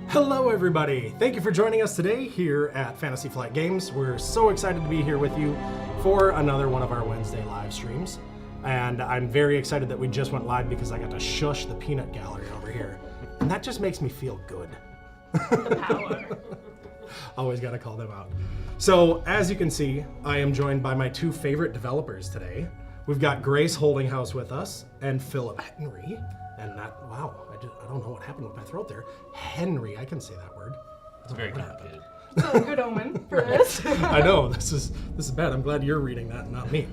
Hello everybody! Thank you for joining us today here at Fantasy Flight Games. We're so excited to be here with you for another one of our Wednesday live streams. And I'm very excited that we just went live because I got to shush the peanut gallery over here. And that just makes me feel good. The power. Always got to call them out. So, as you can see, I am joined by my two favorite developers today. We've got Grace Holdinghaus with us and Philip Henry. And that, wow, I don't know what happened with my throat there. Henry, I can say that word. It's very complicated. So a good omen for this. I know, this is bad. I'm glad you're reading that, not me.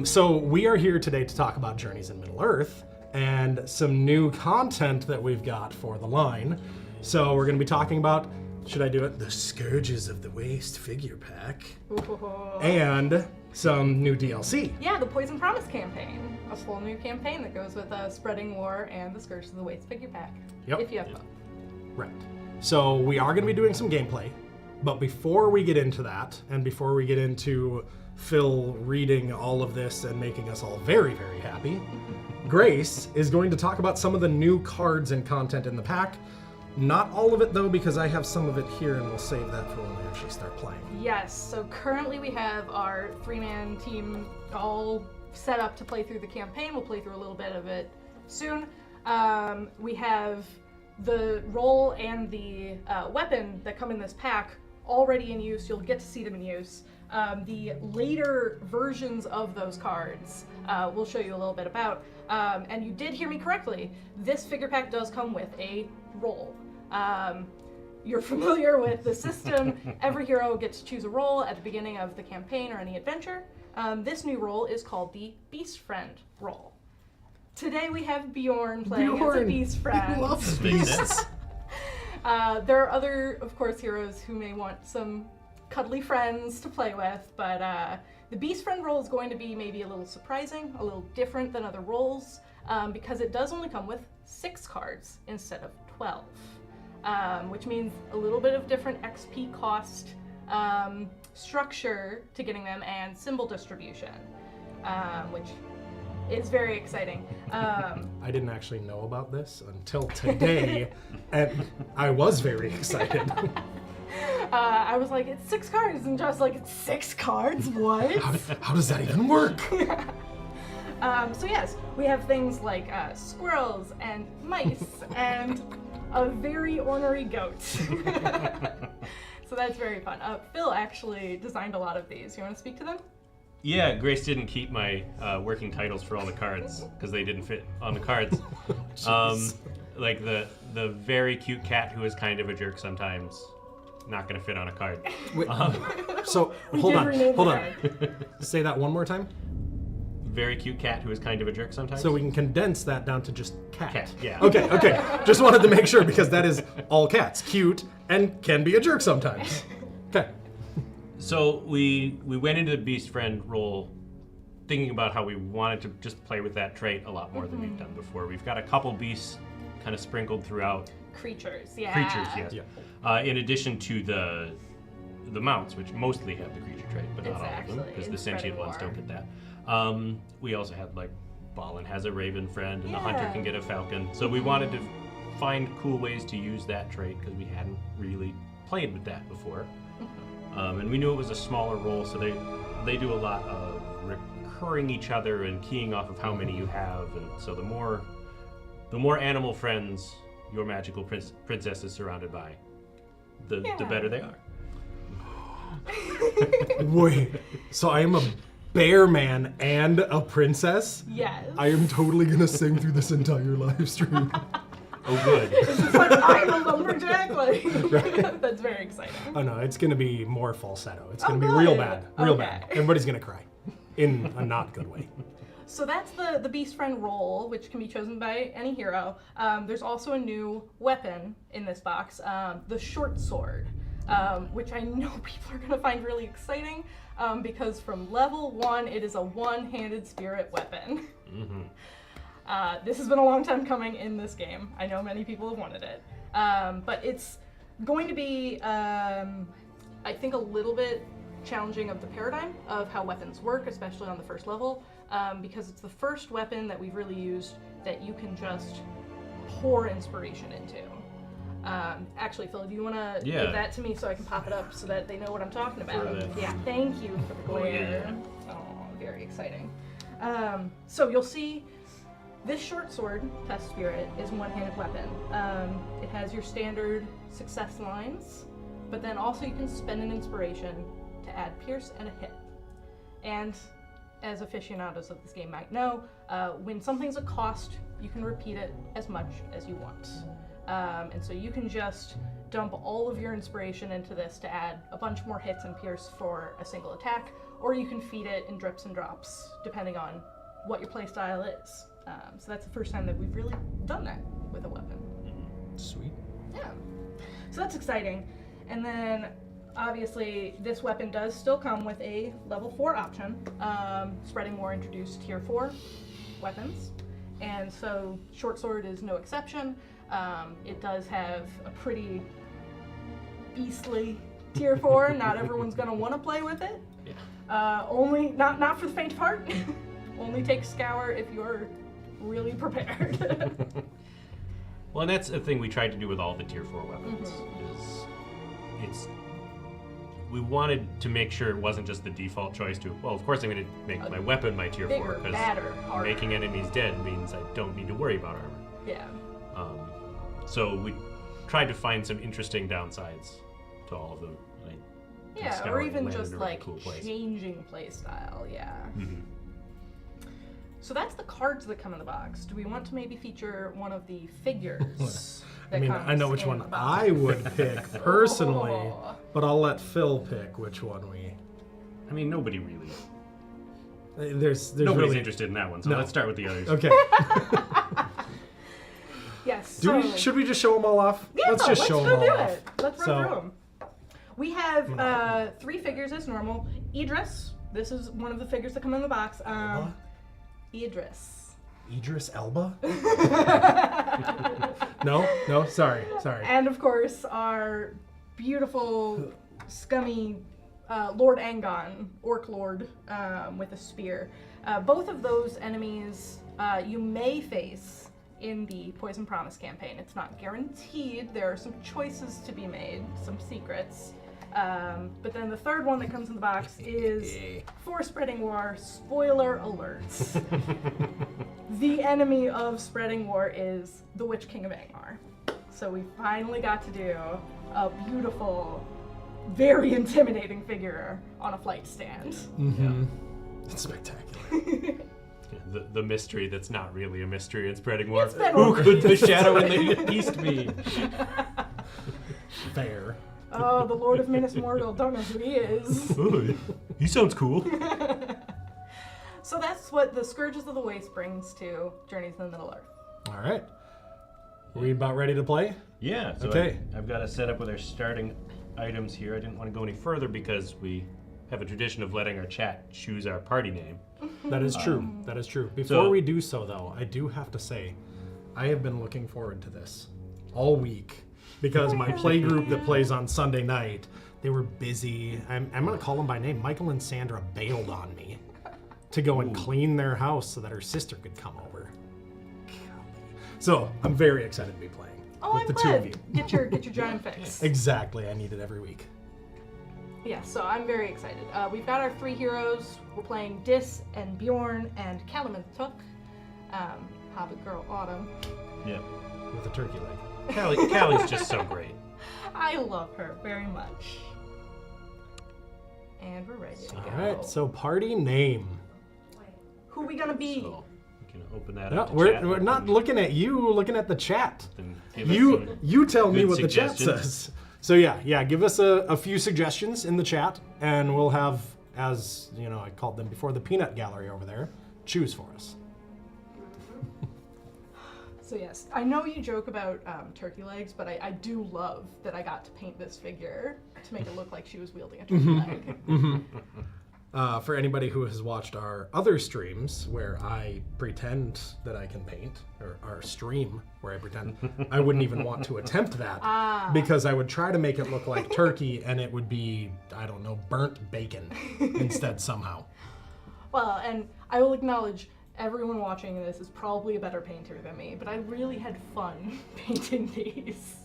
So we are here today to talk about Journeys in Middle-earth and some new content that we've got for the line. So we're going to be talking about, should I do it? The Scourges of the Waste figure pack. And some new DLC. Yeah, the Poison Promise campaign. A full new campaign that goes with Spreading War and the Scourges of the Waste figure pack. Yep. If you have both. Right. So we are going to be doing some gameplay, but before we get into that, and before we get into Phil reading all of this and making us all very, very happy, Grace is going to talk about some of the new cards and content in the pack. Not all of it though, because I have some of it here and we'll save that for when we actually start playing. Yes, so currently we have our 3-man team all set up to play through the campaign. We'll play through a little bit of it soon. We have the roll and the weapon that come in this pack already in use. You'll get to see them in use. The later versions of those cards we'll show you a little bit about. And you did hear me correctly. This figure pack does come with a roll. You're familiar with the system. Every hero gets to choose a role at the beginning of the campaign or any adventure. This new role is called the Beast Friend role. Today we have Bjorn playing as a Beast Friend. He loves beasts. There are other, of course, heroes who may want some cuddly friends to play with, but the Beast Friend role is going to be maybe a little surprising, a little different than other roles, because it does only come with 6 cards instead of 12. Which means a little bit of different XP cost structure to getting them and symbol distribution, which is very exciting. I didn't actually know about this until today, and I was very excited. I was like, it's 6 cards, and Josh's like, it's 6 cards? What? How does that even work? So yes, we have things like squirrels and mice and a very ornery goat. So that's very fun. Phil actually designed a lot of these. You want to speak to them? Yeah, Grace didn't keep my working titles for all the cards because they didn't fit on the cards. Like the very cute cat who is kind of a jerk sometimes, not going to fit on a card. Wait, so hold on. Say that one more time. Very cute cat who is kind of a jerk sometimes. So we can condense that down to just cat. Cat, yeah. Okay. Just wanted to make sure because that is all cats. Cute and can be a jerk sometimes. Okay. So we went into the Beast Friend role thinking about how we wanted to just play with that trait a lot more than we've done before. We've got a couple beasts kind of sprinkled throughout. Creatures, yeah. Creatures, yes. Yeah. In addition to the mounts, which mostly have the creature trait, but not all of them, because the sentient ones don't get that. We also had like Balin has a raven friend, and the hunter can get a falcon. So we wanted to find cool ways to use that trait because we hadn't really played with that before. And we knew it was a smaller role, so they do a lot of recurring each other and keying off of how many you have, and so the more animal friends your magical princess is surrounded by, the better they are. Wait, so I am a bear man and a princess? Yes. I am totally gonna sing through this entire live stream. Oh, good. It's like, I'm a lumberjack. Like, that's very exciting. Oh no, it's gonna be more falsetto. It's gonna be good. real bad. Real Okay. bad. Everybody's gonna cry. In a not good way. So that's the Beast Friend role, which can be chosen by any hero. There's also a new weapon in this box, the short sword, which I know people are going to find really exciting, because from level 1, it is a one-handed spirit weapon. This has been a long time coming in this game. I know many people have wanted it. But it's going to be, I think, a little bit challenging of the paradigm of how weapons work, especially on the first level, because it's the first weapon that we've really used that you can just pour inspiration into. Actually, Phil, do you want to give that to me so I can pop it up so that they know what I'm talking about? Yeah, thank you for the glare. Oh, very exciting. So you'll see this short sword, Test Spirit, is a one-handed weapon. It has your standard success lines, but then also you can spend an inspiration to add pierce and a hit. And as aficionados of this game might know, when something's a cost, you can repeat it as much as you want. And so you can just dump all of your inspiration into this to add a bunch more hits and pierce for a single attack, or you can feed it in drips and drops, depending on what your playstyle is. So that's the first time that we've really done that with a weapon. Sweet. Yeah. So that's exciting. And then, obviously, this weapon does still come with a level 4 option. Spreading War introduced tier 4 weapons. And so short sword is no exception. It does have a pretty beastly tier 4. Not everyone's going to want to play with it. Yeah. Only, not for the faint of heart. Only take Scour if you're really prepared. Well, and that's a thing we tried to do with all the tier 4 weapons. We wanted to make sure it wasn't just the default choice to, well, of course I'm going to make my weapon my tier 4, because making enemies dead means I don't need to worry about armor. Yeah. So we tried to find some interesting downsides to all of them. Yeah, or even just like changing playstyle, yeah. Mm-hmm. So that's the cards that come in the box. Do we want to maybe feature one of the figures? I mean, I know which one I would pick personally, but I'll let Phil pick which one we... I mean, nobody really... There's Nobody's really... interested in that one, so let's start with the others. Okay. Yes. Should we just show them all off? Yeah, let's just show them all off. Let's run through them. We have 3 figures as normal. Idris, this is one of the figures that come in the box. Idris Elba? No, sorry. And of course, our beautiful, scummy Lord Angon, Orc Lord, with a spear. Both of those enemies you may face in the Poison Promise campaign. It's not guaranteed. There are some choices to be made, some secrets. But then the third one that comes in the box is, for Spreading War, spoiler alerts. The enemy of Spreading War is the Witch King of Angmar. So we finally got to do a beautiful, very intimidating figure on a flight stand. Mm-hmm. Yeah. It's spectacular. The mystery that's not really a mystery in Spreading War. Who could the Shadow in the East be? Fair. Oh, the Lord of Minas Morgul. Don't know who he is. Oh, he sounds cool. So that's what the Scourges of the Waste brings to Journeys in the Middle-earth. All right. Are we about ready to play? Yeah. So okay. I've got to set up with our starting items here. I didn't want to go any further because we have a tradition of letting our chat choose our party name. That is true. That is true. Before we do so, though, I do have to say, I have been looking forward to this all week. Because my play group that plays on Sunday night, they were busy. I'm going to call them by name. Michael and Sandra bailed on me to go and clean their house so that her sister could come over. So I'm very excited to be playing with the two of you. Get your giant fix. Exactly. I need it every week. Yeah, so I'm very excited. We've got our 3 heroes. We're playing Dis and Bjorn and Kalamanthuk, Hobbit Girl Autumn. Yeah. With a turkey leg. Callie's just so great. I love her very much. And we're ready to go. All right, so party name. Who we gonna be? So we can open that No, up to we're chat. not looking at you, we're looking at the chat. Then give us some You tell me good what the chat suggestions. says. So yeah, give us a few suggestions in the chat, and we'll have, as you know, I called them before, the peanut gallery over there. Choose for us. So yes, I know you joke about turkey legs, but I do love that I got to paint this figure to make it look like she was wielding a turkey leg. For anybody who has watched our other streams where I pretend that I can paint, or our stream where I pretend, I wouldn't even want to attempt that because I would try to make it look like turkey and it would be, I don't know, burnt bacon instead somehow. Well, and I will acknowledge everyone watching this is probably a better painter than me, but I really had fun painting these.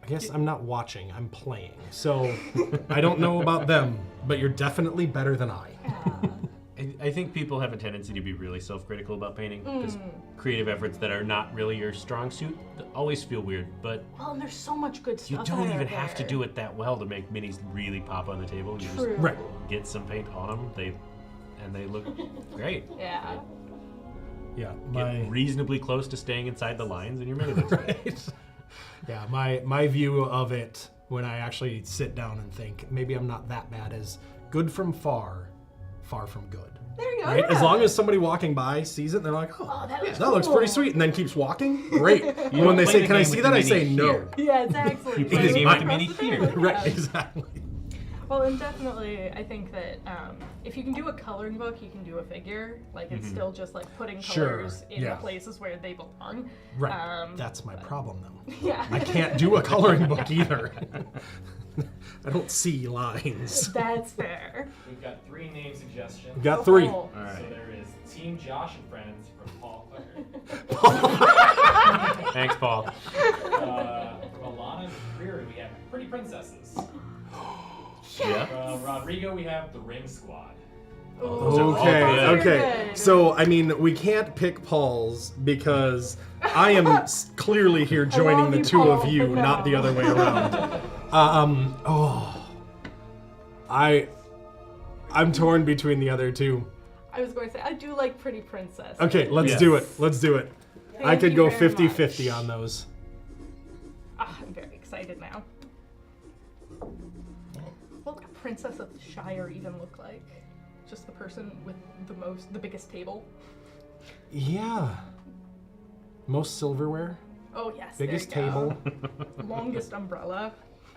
I guess I'm not watching, I'm playing. So I don't know about them, but you're definitely better than I. I think people have a tendency to be really self-critical about painting because creative efforts that are not really your strong suit always feel weird. But well, and there's so much good stuff. you don't even have to do it that well to make minis really pop on the table. You True. just get some paint on them, they look great. Yeah. Yeah, Get reasonably close to staying inside the lines, and your mini looks great. right. Yeah, my view of it when I actually sit down and think maybe I'm not that bad is good from far, far from good. There you go. Right? Yeah. As long as somebody walking by sees it, they're like, that looks pretty sweet, and then keeps walking. Great. And when they say, "Can I see that?" I say, "No." Yeah, exactly. You play the game with the mini here. Right, exactly. Well, and definitely, I think that if you can do a coloring book, you can do a figure. Like, it's still just like putting colors in the places where they belong. Right. That's my problem, though. Yeah. I can't do a coloring book either. I don't see lines. That's fair. We've got 3 name suggestions. We got 3. Cool. All right. So there is Team Josh and Friends from Paul. Thanks, Paul. From Alana and Prairie, we have Pretty Princesses. Yeah. From Rodrigo, we have the Ring Squad. Those are all Okay, good. okay. Good. So, I mean, we can't pick Paul's because I am clearly here joining love the you, two Paul, of you, but not the no. other way around. I'm torn between the other two. I was going to say, I do like Pretty Princess. Okay, let's Yes. do it. Let's do it. I Thank could you go very 50-50 much. on those. I'm very excited now. What would a Princess of the Shire even look like? Just the person with the biggest table? Yeah. Most silverware. Oh, yes. Biggest there you go. table. Longest umbrella.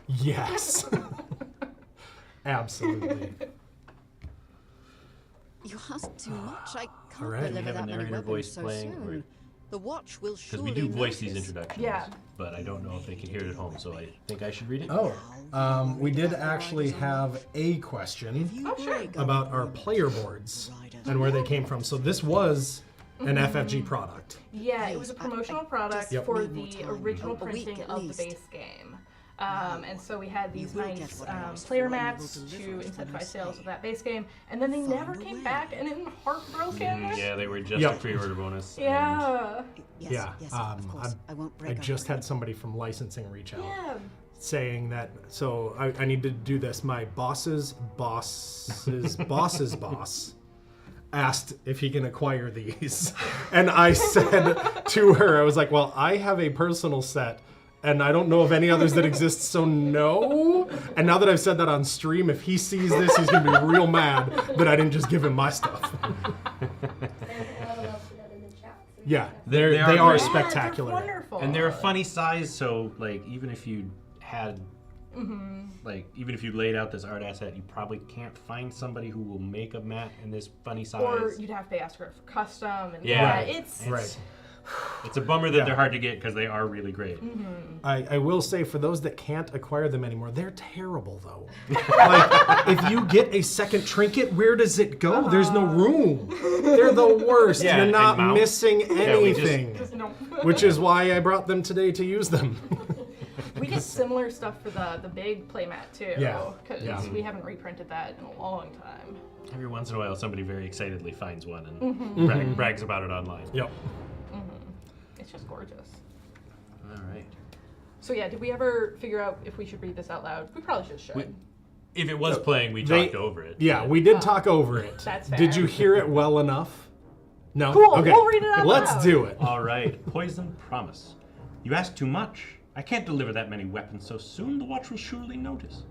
Yes. Absolutely. You ask too much. I can't All right. deliver You have a that many narrator weapons voice so playing, soon. or- The watch will Because surely we do voice these notice. introductions. Yeah. But I don't know if they can hear it at home, so I think I should read it. Oh, we did actually have a question You break about our agreement, player boards Ryder. and where they came from. So this was an FFG product. Yeah, it was a Please, promotional product Yep. for Need more the time. original A week printing at of the least. base game. And so we had these will get nice what I asked player for and you mats will to deliver it when I incentivize sales say. of that base game, and then they never a came way. back, and I'm heartbroken. Yeah, they were just Yep. a pre-order bonus. and Yeah. Yes, Yeah, yes, of course. I won't break I our just had agreement. somebody from licensing reach out Yeah. saying that, so I need to do this. My boss's boss's boss asked if he can acquire these. And I said to her, I was like, well, I have a personal set and I don't know of any others that exist, so no. And now that I've said that on stream, if he sees this, he's gonna be real mad that I didn't just give him my stuff. Yeah, They they are are great. spectacular. Yeah, they're wonderful. And they're a funny size, so like even if you had like even if you laid out this art asset, you probably can't find somebody who will make a mat in this funny size. Or you'd have to ask her for custom, and Yeah. it's Right. It's a bummer that Yeah. they're hard to get because they are really great. I will say, for those that can't acquire them anymore, they're terrible, though. Like, if you get a second trinket, where does it go? There's no room. They're the worst. Yeah, You're and not mounts. missing we just- anything. just no. Which is why I brought them today to use them. We did similar stuff for the big playmat too. Yeah, Because yeah. we haven't reprinted that in a long time. Every once in a while, somebody very excitedly finds one and brags about it online. Yep. It's just gorgeous. All right. So yeah, did we ever figure out if we should read this out loud? We probably just should. If it was playing, we They- talked over it. Yeah, we did talk over it. That's Did fair. you hear it well enough? No? Cool, Okay. we'll read it out Let's loud. do it. All right. Poison promise. You ask too much. I can't deliver that many weapons so soon. The watch will surely notice.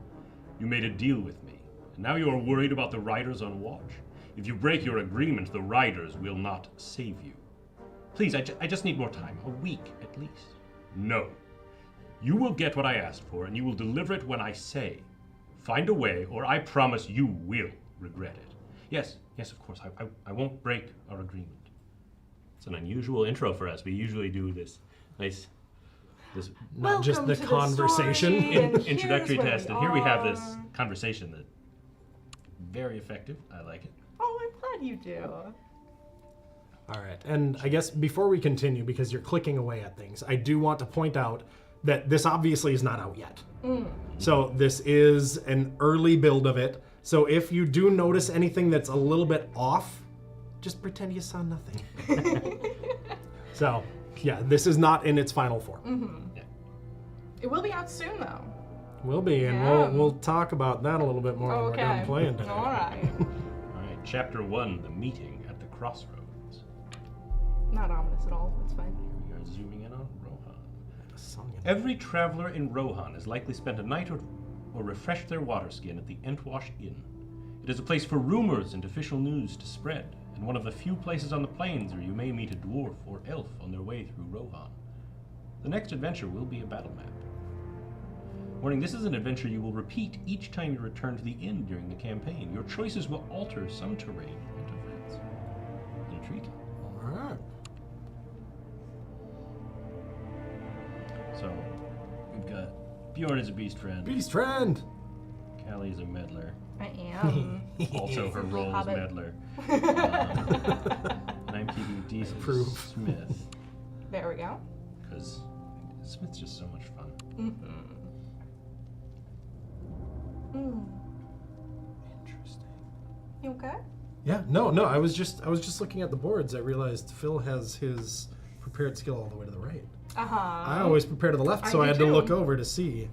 You made a deal with me, and now you are worried about the riders on watch. If you break your agreement, the riders will not save you. Please, I just need more time. A week, at least. No. You will get what I asked for, and you will deliver it when I say. Find a way, or I promise you will regret it. Yes, of course. I won't break our agreement. It's an unusual intro for us. We usually do this nice, this Not just Welcome the to conversation. story, and introductory here's where test, we and here we have this are. conversation that very effective. I like it. Oh, I'm glad you do. All right, and I guess before we continue, because you're clicking away at things, I do want to point out that this obviously is not out yet. So this is an early build of it. So if you do notice anything that's a little bit off, just pretend you saw nothing. So, yeah, this is not in its final form. Yeah. It will be out soon, though. Will be, and Yeah. we'll talk about that a little bit more when we're done playing today. All right. All right, Chapter 1, The Meeting at the Crossroads. Not ominous at all. It's fine. We are zooming in on Rohan. Song in- Every traveler in Rohan has likely spent a night or refreshed their water skin at the Entwash Inn. It is a place for rumors and official news to spread, and one of the few places on the plains where you may meet a dwarf or elf on their way through Rohan. The next adventure will be a battle map. Warning, this is an adventure you will repeat each time you return to the inn during the campaign. Your choices will alter some terrain and events. Intriguing. All right. So, we've got Bjorn is a beast friend. Beast friend. Callie is a meddler. I am. Also, her role is Hobbit. meddler. And I'm keeping decent Approve. Smith, There we go. because Smith's just so much fun. Interesting. You okay? Yeah, no, I was just looking at the boards. I realized Phil has his prepared skill all the way to the right. I always prepare to the left, so I I do had to too. look over to see.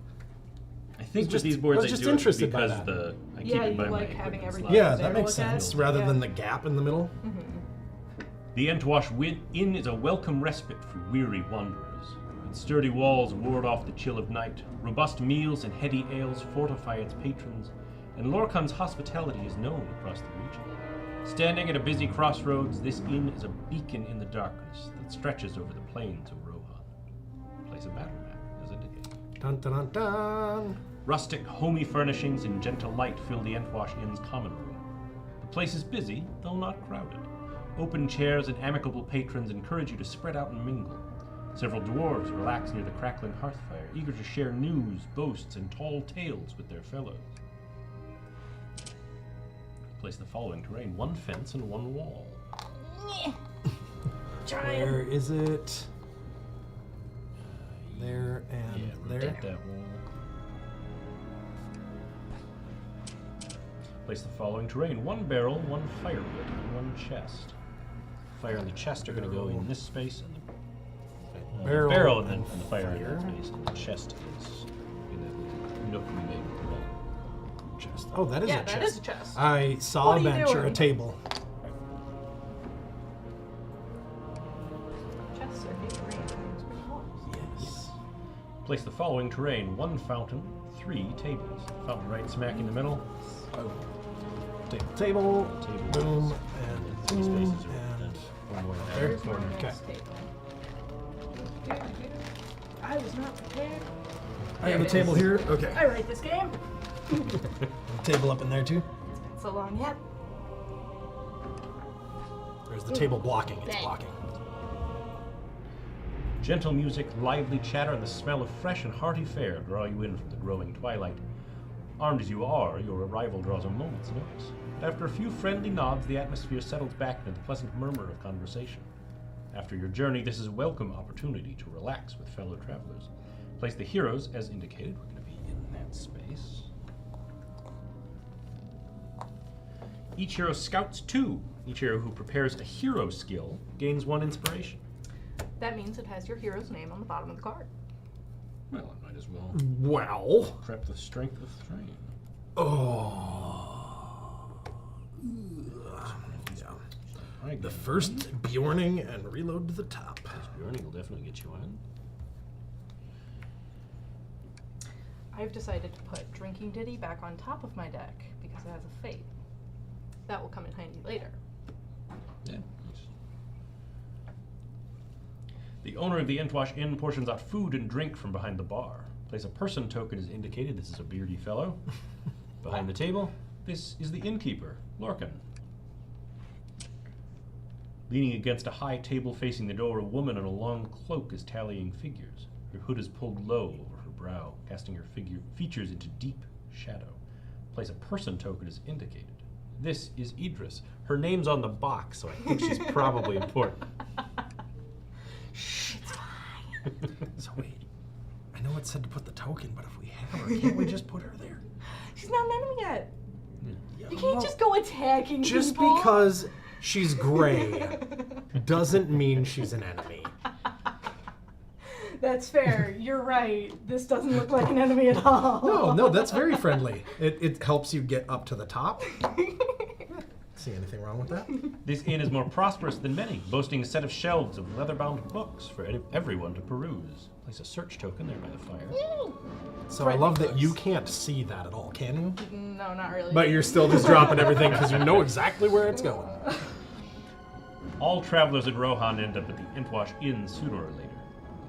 I think just- with these I boards was I just do interested it by because that. I keep Yeah, it you by my like having equipment everything. slot. Yeah, there that to makes look at. sense. Rather Yeah. than the gap in the middle. The Entwash Inn is a welcome respite for weary wanderers. Its sturdy walls ward off the chill of night. Robust meals and heady ales fortify its patrons, and Lorcan's hospitality is known across the region. Standing at a busy crossroads, this inn is a beacon in the darkness that stretches over the plains of Rohan. Place a battle map, as indicated. Dun dun dun dun. Rustic, homey furnishings and gentle light fill the Entwash Inn's common room. The place is busy, though not crowded. Open chairs and amicable patrons encourage you to spread out and mingle. Several dwarves relax near the crackling hearthfire, eager to share news, boasts, and tall tales with their fellows. Place the following terrain: one fence and one wall. Where is it? There and Yeah, there. rotate that wall. Place the following terrain: one barrel, one firewood, and one chest. Fire and the chest are going to go in this space, and the Barrel and then and the fire in that fire. space, and the chest is in that little nook we made with the wall. Chest. Oh, that is Yeah, a chest. that is a chest. I saw What a are you bench or a doing? table. Chests are big green. It's pretty cool. Yes. Place the following terrain: one fountain, three tables. Fountain right smack in the middle. Oh. Table. Table. Boom. And And three boom. spaces around And that. One more there. there. Here's my Okay. next table. I was not prepared. I have a table here. Okay. I write this game. Table up in there too. It's been so long yet. There's the table blocking. It's Dang. blocking. Gentle music, lively chatter, and the smell of fresh and hearty fare draw you in from the growing twilight. Armed as you are, your arrival draws a moment's notice. But after a few friendly nods, the atmosphere settles back into the pleasant murmur of conversation. After your journey, this is a welcome opportunity to relax with fellow travelers. Place the heroes as indicated. We're going to be in that space. Each hero scouts 2. Each hero who prepares a hero skill gains 1 inspiration. That means it has your hero's name on the bottom of the card. Well, I might as well Well. prep the strength of Thrain. Oh. Yeah. Alright, The first Bjorning and reload to the top. Bjorning will definitely get you in. I've decided to put Drinking Ditty back on top of my deck because it has a fate. That will come in handy later. Yeah. The owner of the Entwash Inn portions out food and drink from behind the bar. Place a person token as indicated. This is a beardy fellow. Behind the table, this is the innkeeper, Lorcan. Leaning against a high table facing the door, a woman in a long cloak is tallying figures. Her hood is pulled low over her brow, casting her features into deep shadow. Place a person token as indicated. This is Idris. Her name's on the box, so I think she's probably important. So wait. I know it said to put the token, but if we have her, can't we just put her there? She's not an enemy yet. Yeah, You can't just go attacking just people. because she's gray doesn't mean she's an enemy. That's fair. You're right. This doesn't look like an enemy at all. No, that's very friendly. It helps you get up to the top. See anything wrong with that? This inn is more prosperous than many, boasting a set of shelves of leather-bound books for everyone to peruse. Place a search token there by the fire. So I love that you can't see that at all, can you? No, not really. But you're still just dropping everything because you know exactly where it's going. All travelers in Rohan end up at the Entwash Inn sooner or later.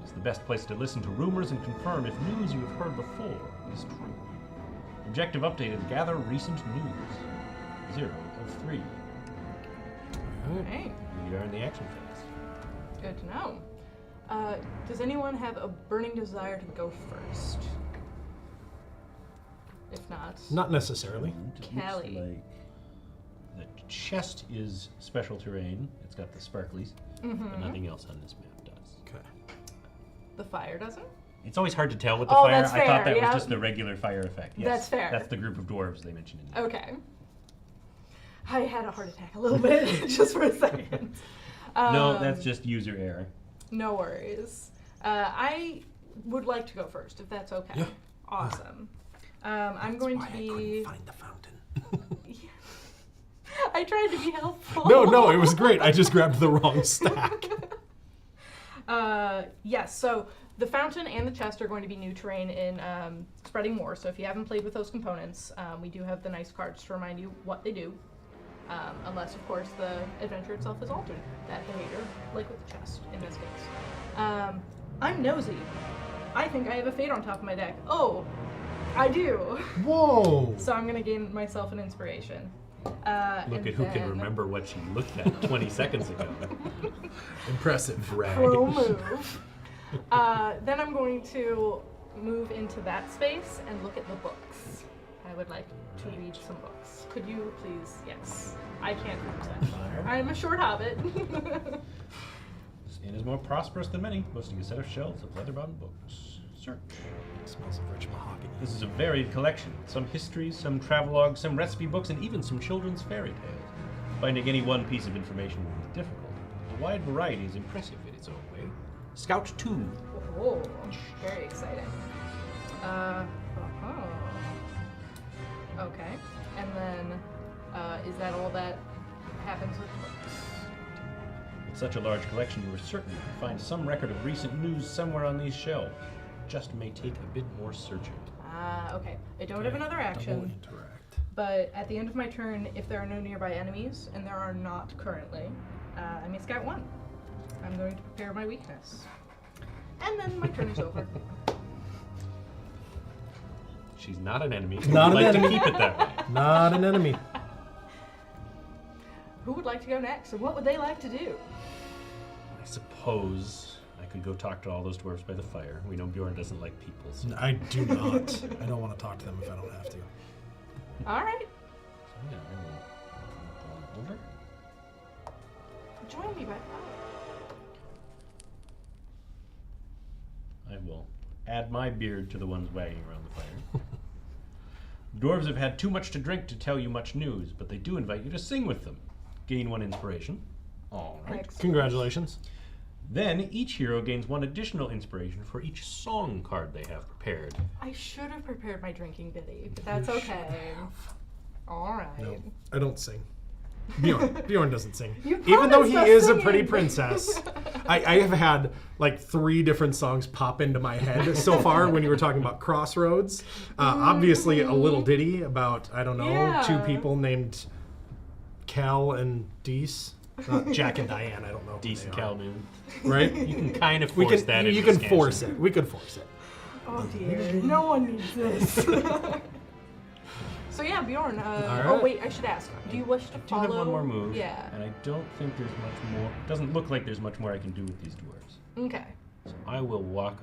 It's the best place to listen to rumors and confirm if news you have heard before is true. Objective update is gather recent news. 0 of 3. Okay. We are in the action phase. Good to know. Does anyone have a burning desire to go first? If not, Not necessarily. It Callie. looks like the chest is special terrain. It's got the sparklies, but nothing else on this map does. Okay. the fire doesn't? It's always hard to tell with the Oh, fire. that's I thought fair, that yeah. was just the regular fire effect. Yes, That's fair. That's the group of dwarves they mentioned in there. Okay. I had a heart attack a little bit, just for a second. No, that's just user error. No worries. I would like to go first, if that's okay. Yeah. Awesome. I'm going to Why I be... couldn't find the fountain. I tried to be helpful. No, it was great. I just grabbed the wrong stack. Yes, so the fountain and the chest are going to be new terrain in Spreading More. So if you haven't played with those components, we do have the nice cards to remind you what they do. Unless, of course, the adventure itself has altered that behavior, like with the chest in this case. I'm nosy. I think I have a fate on top of my deck. Oh, I do. Whoa! So I'm going to gain myself an inspiration. Look at who can remember what she looked at 20 seconds ago. Impressive, brag. Pro move. Then I'm going to move into that space and look at the books. I would like to read some books. Could you please? Yes. I can't read that far. I'm a short hobbit. This inn is more prosperous than many, boasting a set of shelves of leather-bound books. Search. It smells of rich mahogany. This is a varied collection. Some histories, some travelogues, some recipe books, and even some children's fairy tales. Finding any one piece of information is difficult. A wide variety is impressive in its own way. Scout 2. Oh, very exciting. Okay. And then, is that all that happens with books? With such a large collection, you are certain you can find some record of recent news somewhere on these shelves. Just may take a bit more searching. Okay. I don't have another action, Interact. but at the end of my turn, if there are no nearby enemies, and there are not currently, I may scout one. I'm going to prepare my weakness. And then my turn is over. She's not an enemy. Not I'd an like enemy. to keep it that way. Not an enemy. Who would like to go next, and what would they like to do? I suppose I could go talk to all those dwarves by the fire. We know Bjorn doesn't like people. So. I do not. I don't want to talk to them if I don't have to. All right. So yeah, I will go over. Join me by fire. I will add my beard to the ones wagging around the fire. Dwarves have had too much to drink to tell you much news, but they do invite you to sing with them. Gain 1 inspiration. All right. Excellent. Congratulations. Then each hero gains 1 additional inspiration for each song card they have prepared. I should have prepared my drinking bitty, but that's okay. All right. No, I don't sing. Bjorn doesn't sing. You Even though promised he us is a singing. pretty princess. I have had like 3 different songs pop into my head so far when you were talking about Crossroads. Obviously a little ditty about, I don't know, Yeah. 2 people named Cal and Deese. Not Jack and Diane, I don't know. who Decent they are. Calhoun. Right? You can kind of We force can, that you into can scansion. force it. We could force it. Oh dear, no one needs this. So yeah, Bjorn. right. Oh wait, I should ask. Do you wish to I do follow? have 1 more move. Yeah. And I don't think there's much more. Doesn't look like there's much more I can do with these dwarves. Okay. So I will walk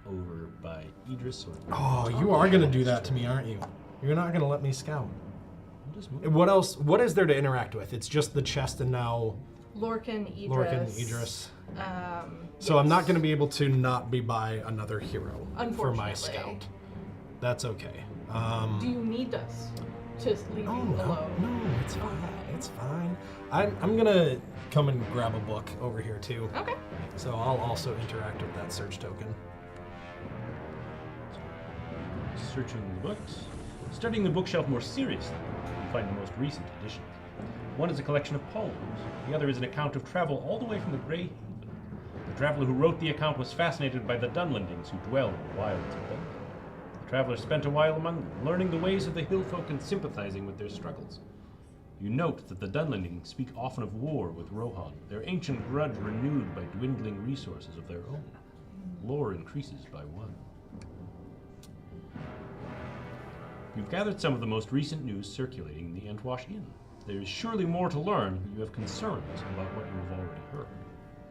over by Idris. Or Oh, you are going to do that to me, aren't you? You're not going to let me scout. I'll just move. What else? What is there to interact with? It's just the chest and now Lorcan, Idris. Lorcan, Idris. So yes. I'm not going to be able to not be by another hero for my Unfortunately. scout. That's okay. Do you need us to leave you alone? No, it's fine. It's fine. I'm going to come and grab a book over here too. Okay. So I'll also interact with that search token. Searching the books. Studying the bookshelf more seriously, you find the most recent editions. One is a collection of poems. The other is an account of travel all the way from the Grey Haven. The traveler who wrote the account was fascinated by the Dunlendings who dwell in the wilds of Dunlend. The traveler spent a while among them, learning the ways of the hill folk and sympathizing with their struggles. You note that the Dunlendings speak often of war with Rohan, their ancient grudge renewed by dwindling resources of their own. Lore increases by one. You've gathered some of the most recent news circulating in the Entwash Inn. There is surely more to learn, but you have concerns about what you have already heard.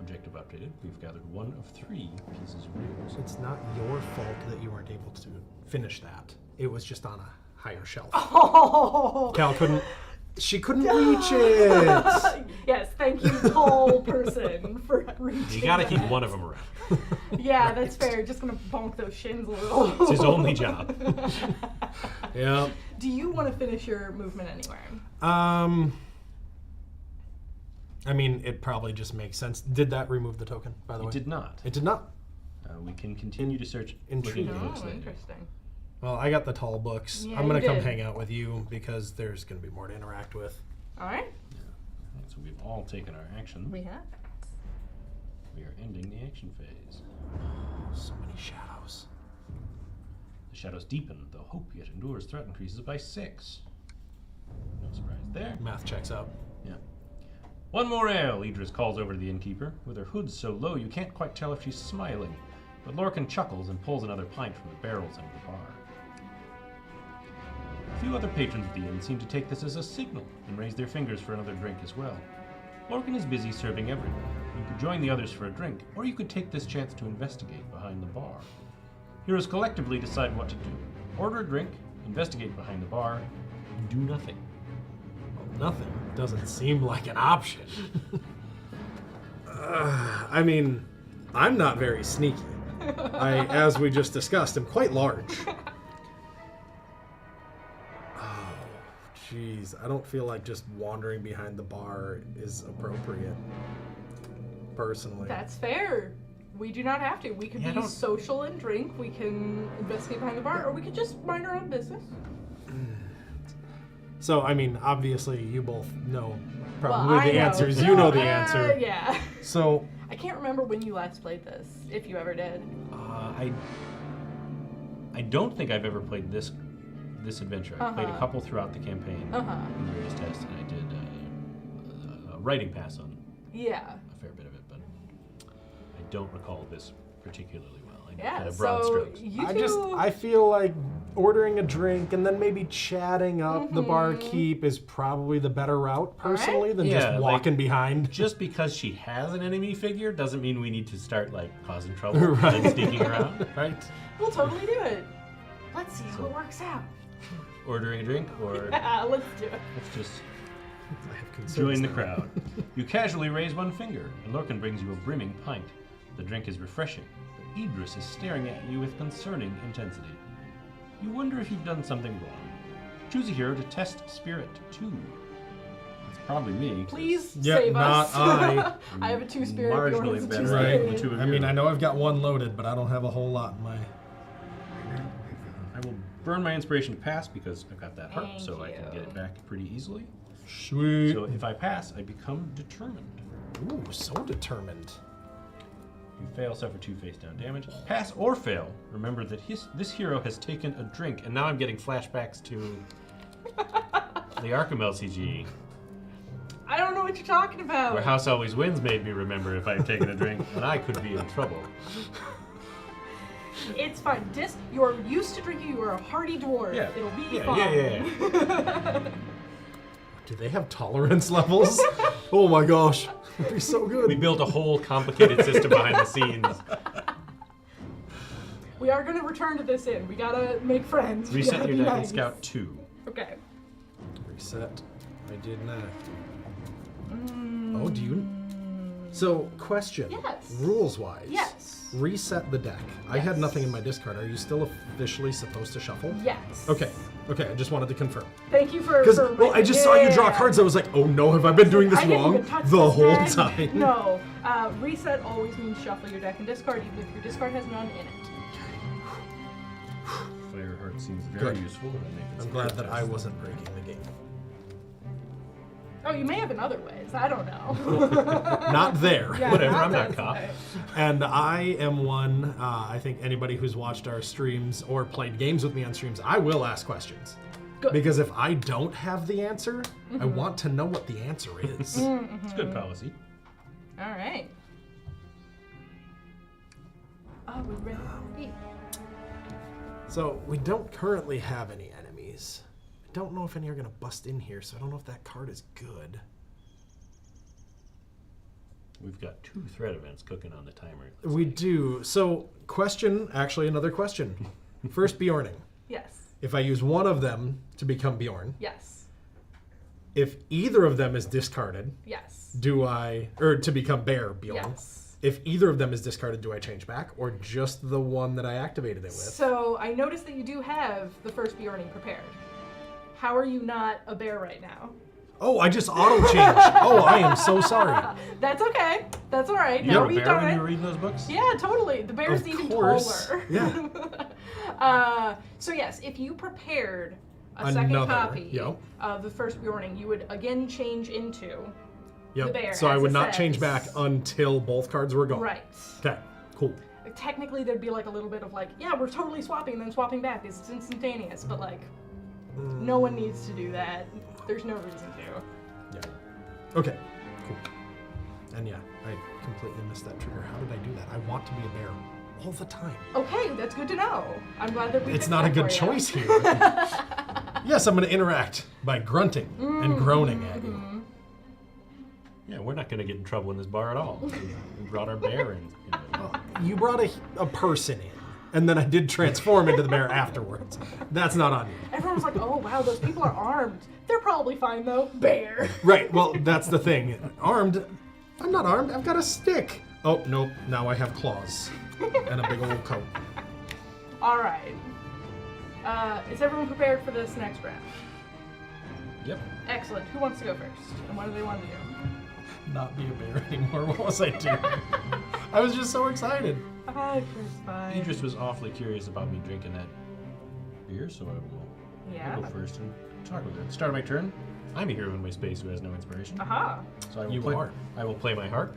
Objective updated, we've gathered 1 of 3 pieces of news. It's not your fault that you weren't able to finish that. It was just on a higher shelf. Oh. Cal couldn't. She couldn't reach it. Yes, thank you, tall person, for reaching. You gotta keep that. one of them around. Yeah, that's fair. Just gonna bonk those shins a little. It's his only job. Yeah. Do you want to finish your movement anywhere? I mean, it probably just makes sense. Did that remove the token, by the way? It did not. It did not. We can continue to search. Intriguing. looking at books Oh, later. interesting. Well, I got the tall books. Yeah, I'm going you to come did. hang out with you because there's going to be more to interact with. All right. Alright, so we've all taken our action. We have. We are ending the action phase. So many shadows. The shadows deepen, though hope yet endures. Threat increases by 6. No surprise there. Math checks out. Yeah. 1 more ale, Idris calls over to the innkeeper. With her hood so low you can't quite tell if she's smiling. But Lorcan chuckles and pulls another pint from the barrels under the bar. A few other patrons of the inn seem to take this as a signal and raise their fingers for another drink as well. Lorcan is busy serving everyone. You could join the others for a drink, or you could take this chance to investigate behind the bar. Heroes collectively decide what to do. Order a drink, investigate behind the bar, do nothing. Well, nothing doesn't seem like an option. I mean, I'm not very sneaky. I, as we just discussed, am quite large. Oh, jeez. I don't feel like just wandering behind the bar is appropriate, personally. That's fair. We do not have to. We could Yeah, be don't- social and drink. We can investigate behind the bar, or we could just mind our own business. So, I mean, obviously, you both know Well, probably I the know. answers. You know the Uh, answer. Yeah. So, I can't remember when you last played this, if you ever did. I don't think I've ever played this adventure. I played a Uh-huh. couple throughout the campaign Uh-huh. in various tests, and I did a writing pass on Yeah. a fair bit of it, but I don't recall this particularly well. I know Yeah, kind of broad so strokes. you two... I feel like ordering a drink and then maybe chatting up the barkeep is probably the better route, personally, than Yeah, just like- walking behind. Just because she has an enemy figure doesn't mean we need to start like causing trouble and sneaking around. Right? We'll totally do it. Let's see how it works out. Ordering a drink, or Yeah, let's do it. let's just I have concerns join the now. crowd. You casually raise one finger, and Lorcan brings you a brimming pint. The drink is refreshing, but Idris is staring at you with concerning intensity. You wonder if you've done something wrong. Choose a hero to test Spirit 2. It's probably me. 'cause Please Yeah, save not us. I. I have a 2 spirit. Marginally Bjorn has a 2 better. Right. spirit. The two of I you. mean, I know I've got one loaded, but I don't have a whole lot in my... I will burn my inspiration to pass because I've got that heart, Thank so I can get you. it back pretty easily. Sweet. So if I pass, I become determined. Ooh, so determined. You fail, suffer 2 face down damage. Pass or fail, remember that this hero has taken a drink, and now I'm getting flashbacks to the Arkham LCG, I don't know what you're talking about. where House Always Wins made me remember if I've taken a drink, and I could be in trouble. It's fine. You're used to drinking. You are a hardy dwarf. Yeah. It'll be Yeah, fine. yeah. Do they have tolerance levels? Oh my gosh. It'd be so good. We built a whole complicated system behind the scenes. We are going to return to this inn. We gotta make friends. We Reset gotta your be deck in nice. Scout 2. Okay. Reset. I did not. Oh, do you... So, question. Yes. Rules-wise. Yes. Reset the deck. I had nothing in my discard. Are you still officially supposed to shuffle? Yes. Okay. I just wanted to confirm. Thank you for. Because, well, I just saw you draw cards. I was like, oh no, have I been doing this I didn't wrong even touch the this whole deck. time? No. Reset always means shuffle your deck and discard, even if your discard has none in it. Fireheart seems very Good. useful. I'm glad that I wasn't breaking the game. Oh, you may have in other ways. I don't know. Not there. Yeah, Whatever, I'm not that caught. way. And I am one, I think anybody who's watched our streams or played games with me on streams, I will ask questions. Good. Because if I don't have the answer, I want to know what the answer is. It's good policy. All right. Oh, we're ready. So we don't currently have any enemies. I don't know if any are going to bust in here, so I don't know if that card is good. We've got 2 threat events cooking on the timer. We do. So another question. First, Bjorning. Yes. If I use one of them to become Bjorn, Yes. if either of them is discarded, Yes. to become Bear Bjorn. Yes. If either of them is discarded, do I change back, or just the one that I activated it with? So I noticed that you do have the first Bjorning prepared. How are you not a bear right now? Oh, I just auto changed. Oh, I am so sorry. That's okay. That's all right. You Now were a we've bear done when it. you were reading those books? Yeah, totally. The bear's Of even course. taller. Yeah. So yes, if you prepared a second Another, copy yep. of the first Bjorning, you would again change into Yep. the bear. So I as would it not change says. back until both cards were gone. Right. Okay. Cool. Technically, there'd be like a little bit of like, yeah, we're totally swapping, and then swapping back. It's instantaneous, but like, no one needs to do that. There's no reason to. Yeah. Okay. Cool. And yeah, I completely missed that trigger. How did I do that? I want to be a bear all the time. Okay, that's good to know. I'm glad that we. It's picked not a that good for you. choice here. Yes, I'm going to interact by grunting and groaning at you. Yeah, we're not going to get in trouble in this bar at all. We brought our bear in. You brought a person in, and then I did transform into the bear afterwards. That's not on you. Everyone was like, "Oh wow, those people are armed. They're probably fine though." Bear. Right, well, that's the thing. Armed? I'm not armed. I've got a stick. Oh, nope. Now I have claws and a big old coat. All right. Is everyone prepared for this next round? Yep. Excellent. Who wants to go first? And what do they want to do? Not be a bear anymore. What was I doing? I was just so excited. Fine. Idris was awfully curious about me drinking that beer, so I'll go first and talk with her. At the start of my turn, I'm a hero in my space who has no inspiration. Aha. So I will You are. I will play my harp,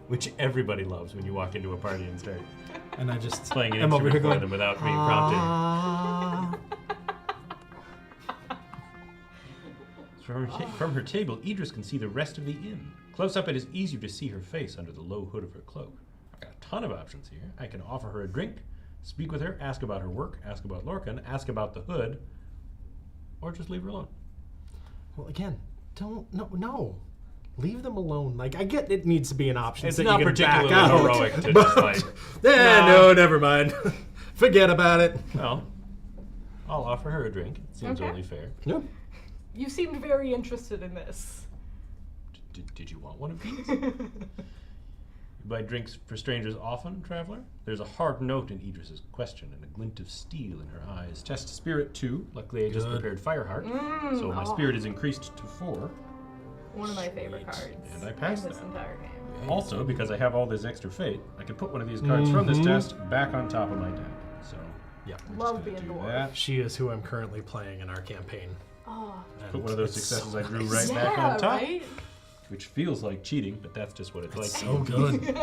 which everybody loves when you walk into a party and start And I just playing an am over here instrument for going, them without being prompted. "Ah." From her table, Idris can see the rest of the inn. Close up, it is easier to see her face under the low hood of her cloak. I've got a ton of options here. I can offer her a drink, speak with her, ask about her work, ask about Lorcan, ask about the hood, or just leave her alone. Well, again, no. Leave them alone. Like, I get it needs to be an option. It's so not you can particularly back out, heroic to but- just like, no, never mind. Forget about it. well, I'll offer her a drink. It seems Okay. only fair. Yeah. You seemed very interested in this. Did you want one of these? You buy drinks for strangers often, traveler? There's a hard note in Idris's question and a glint of steel in her eyes. Test spirit 2. Luckily, I just Good. prepared Fireheart, so my spirit is increased to 4. One of my favorite cards. And I passed in this that. entire game. Also, because I have all this extra fate, I can put one of these cards from this test back on top of my deck. So, Yeah. Love just being gonna do dwarf. that. She is who I'm currently playing in our campaign. Oh, Put one of those It's successes so I drew nice. right back on top, right? which feels like cheating, but that's just what it's like. So good.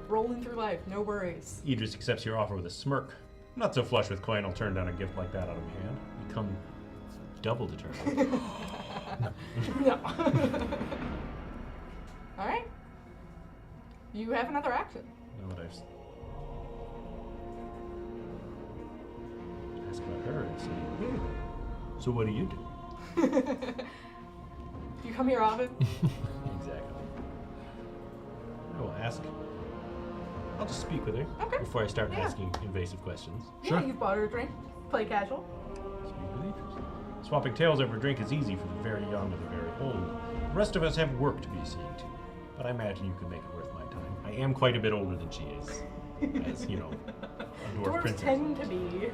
Rolling through life, no worries. Idris accepts your offer with a smirk. Not so flush with coin, I'll turn down a gift like that out of my hand. Become double determined. No. All right. You have another action. Now that I've ask about her and say, so what do you do? You come here often? Exactly. I will ask. I'll just speak with her Okay. before I start Yeah. asking invasive questions. Yeah, you've bought her a drink. Play casual. Speak with Idris. Swapping tales over a drink is easy for the very young and the very old. The rest of us have work to be seeing to. but I imagine you can make it worth my time. I am quite a bit older than she is, as, you know, a dwarf Dwarves princess. tend to be.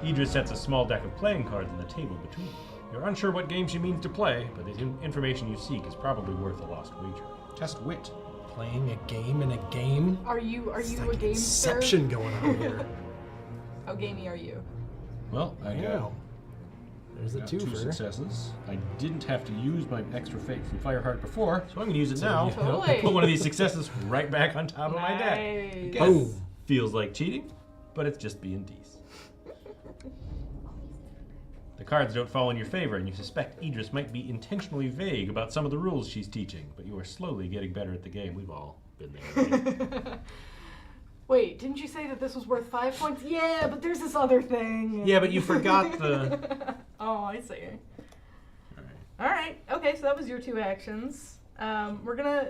Idris sets a small deck of playing cards on the table between you. You're unsure what game she means to play, but the information you seek is probably worth a lost wager. Test wit. Playing a game in a game? Are you It's a like gamester? Inception going on here. How gamey are you? Well, I Yeah. There's the got two two for successes. I didn't have to use my extra fate from Fireheart before, so I'm going to use it now. you- Totally. Put one of these successes right back on top of my deck. Nice. Guess. Boom. Feels like cheating, but it's just being D's. The cards don't fall in your favor, and you suspect Idris might be intentionally vague about some of the rules she's teaching, but you are slowly getting better at the game. We've all been there. Right? Wait, didn't you say that this was worth 5 points? Yeah, but there's this other thing. Yeah, but you forgot the... Oh, I see. Alright. Alright, okay, so that was your 2 actions. We're gonna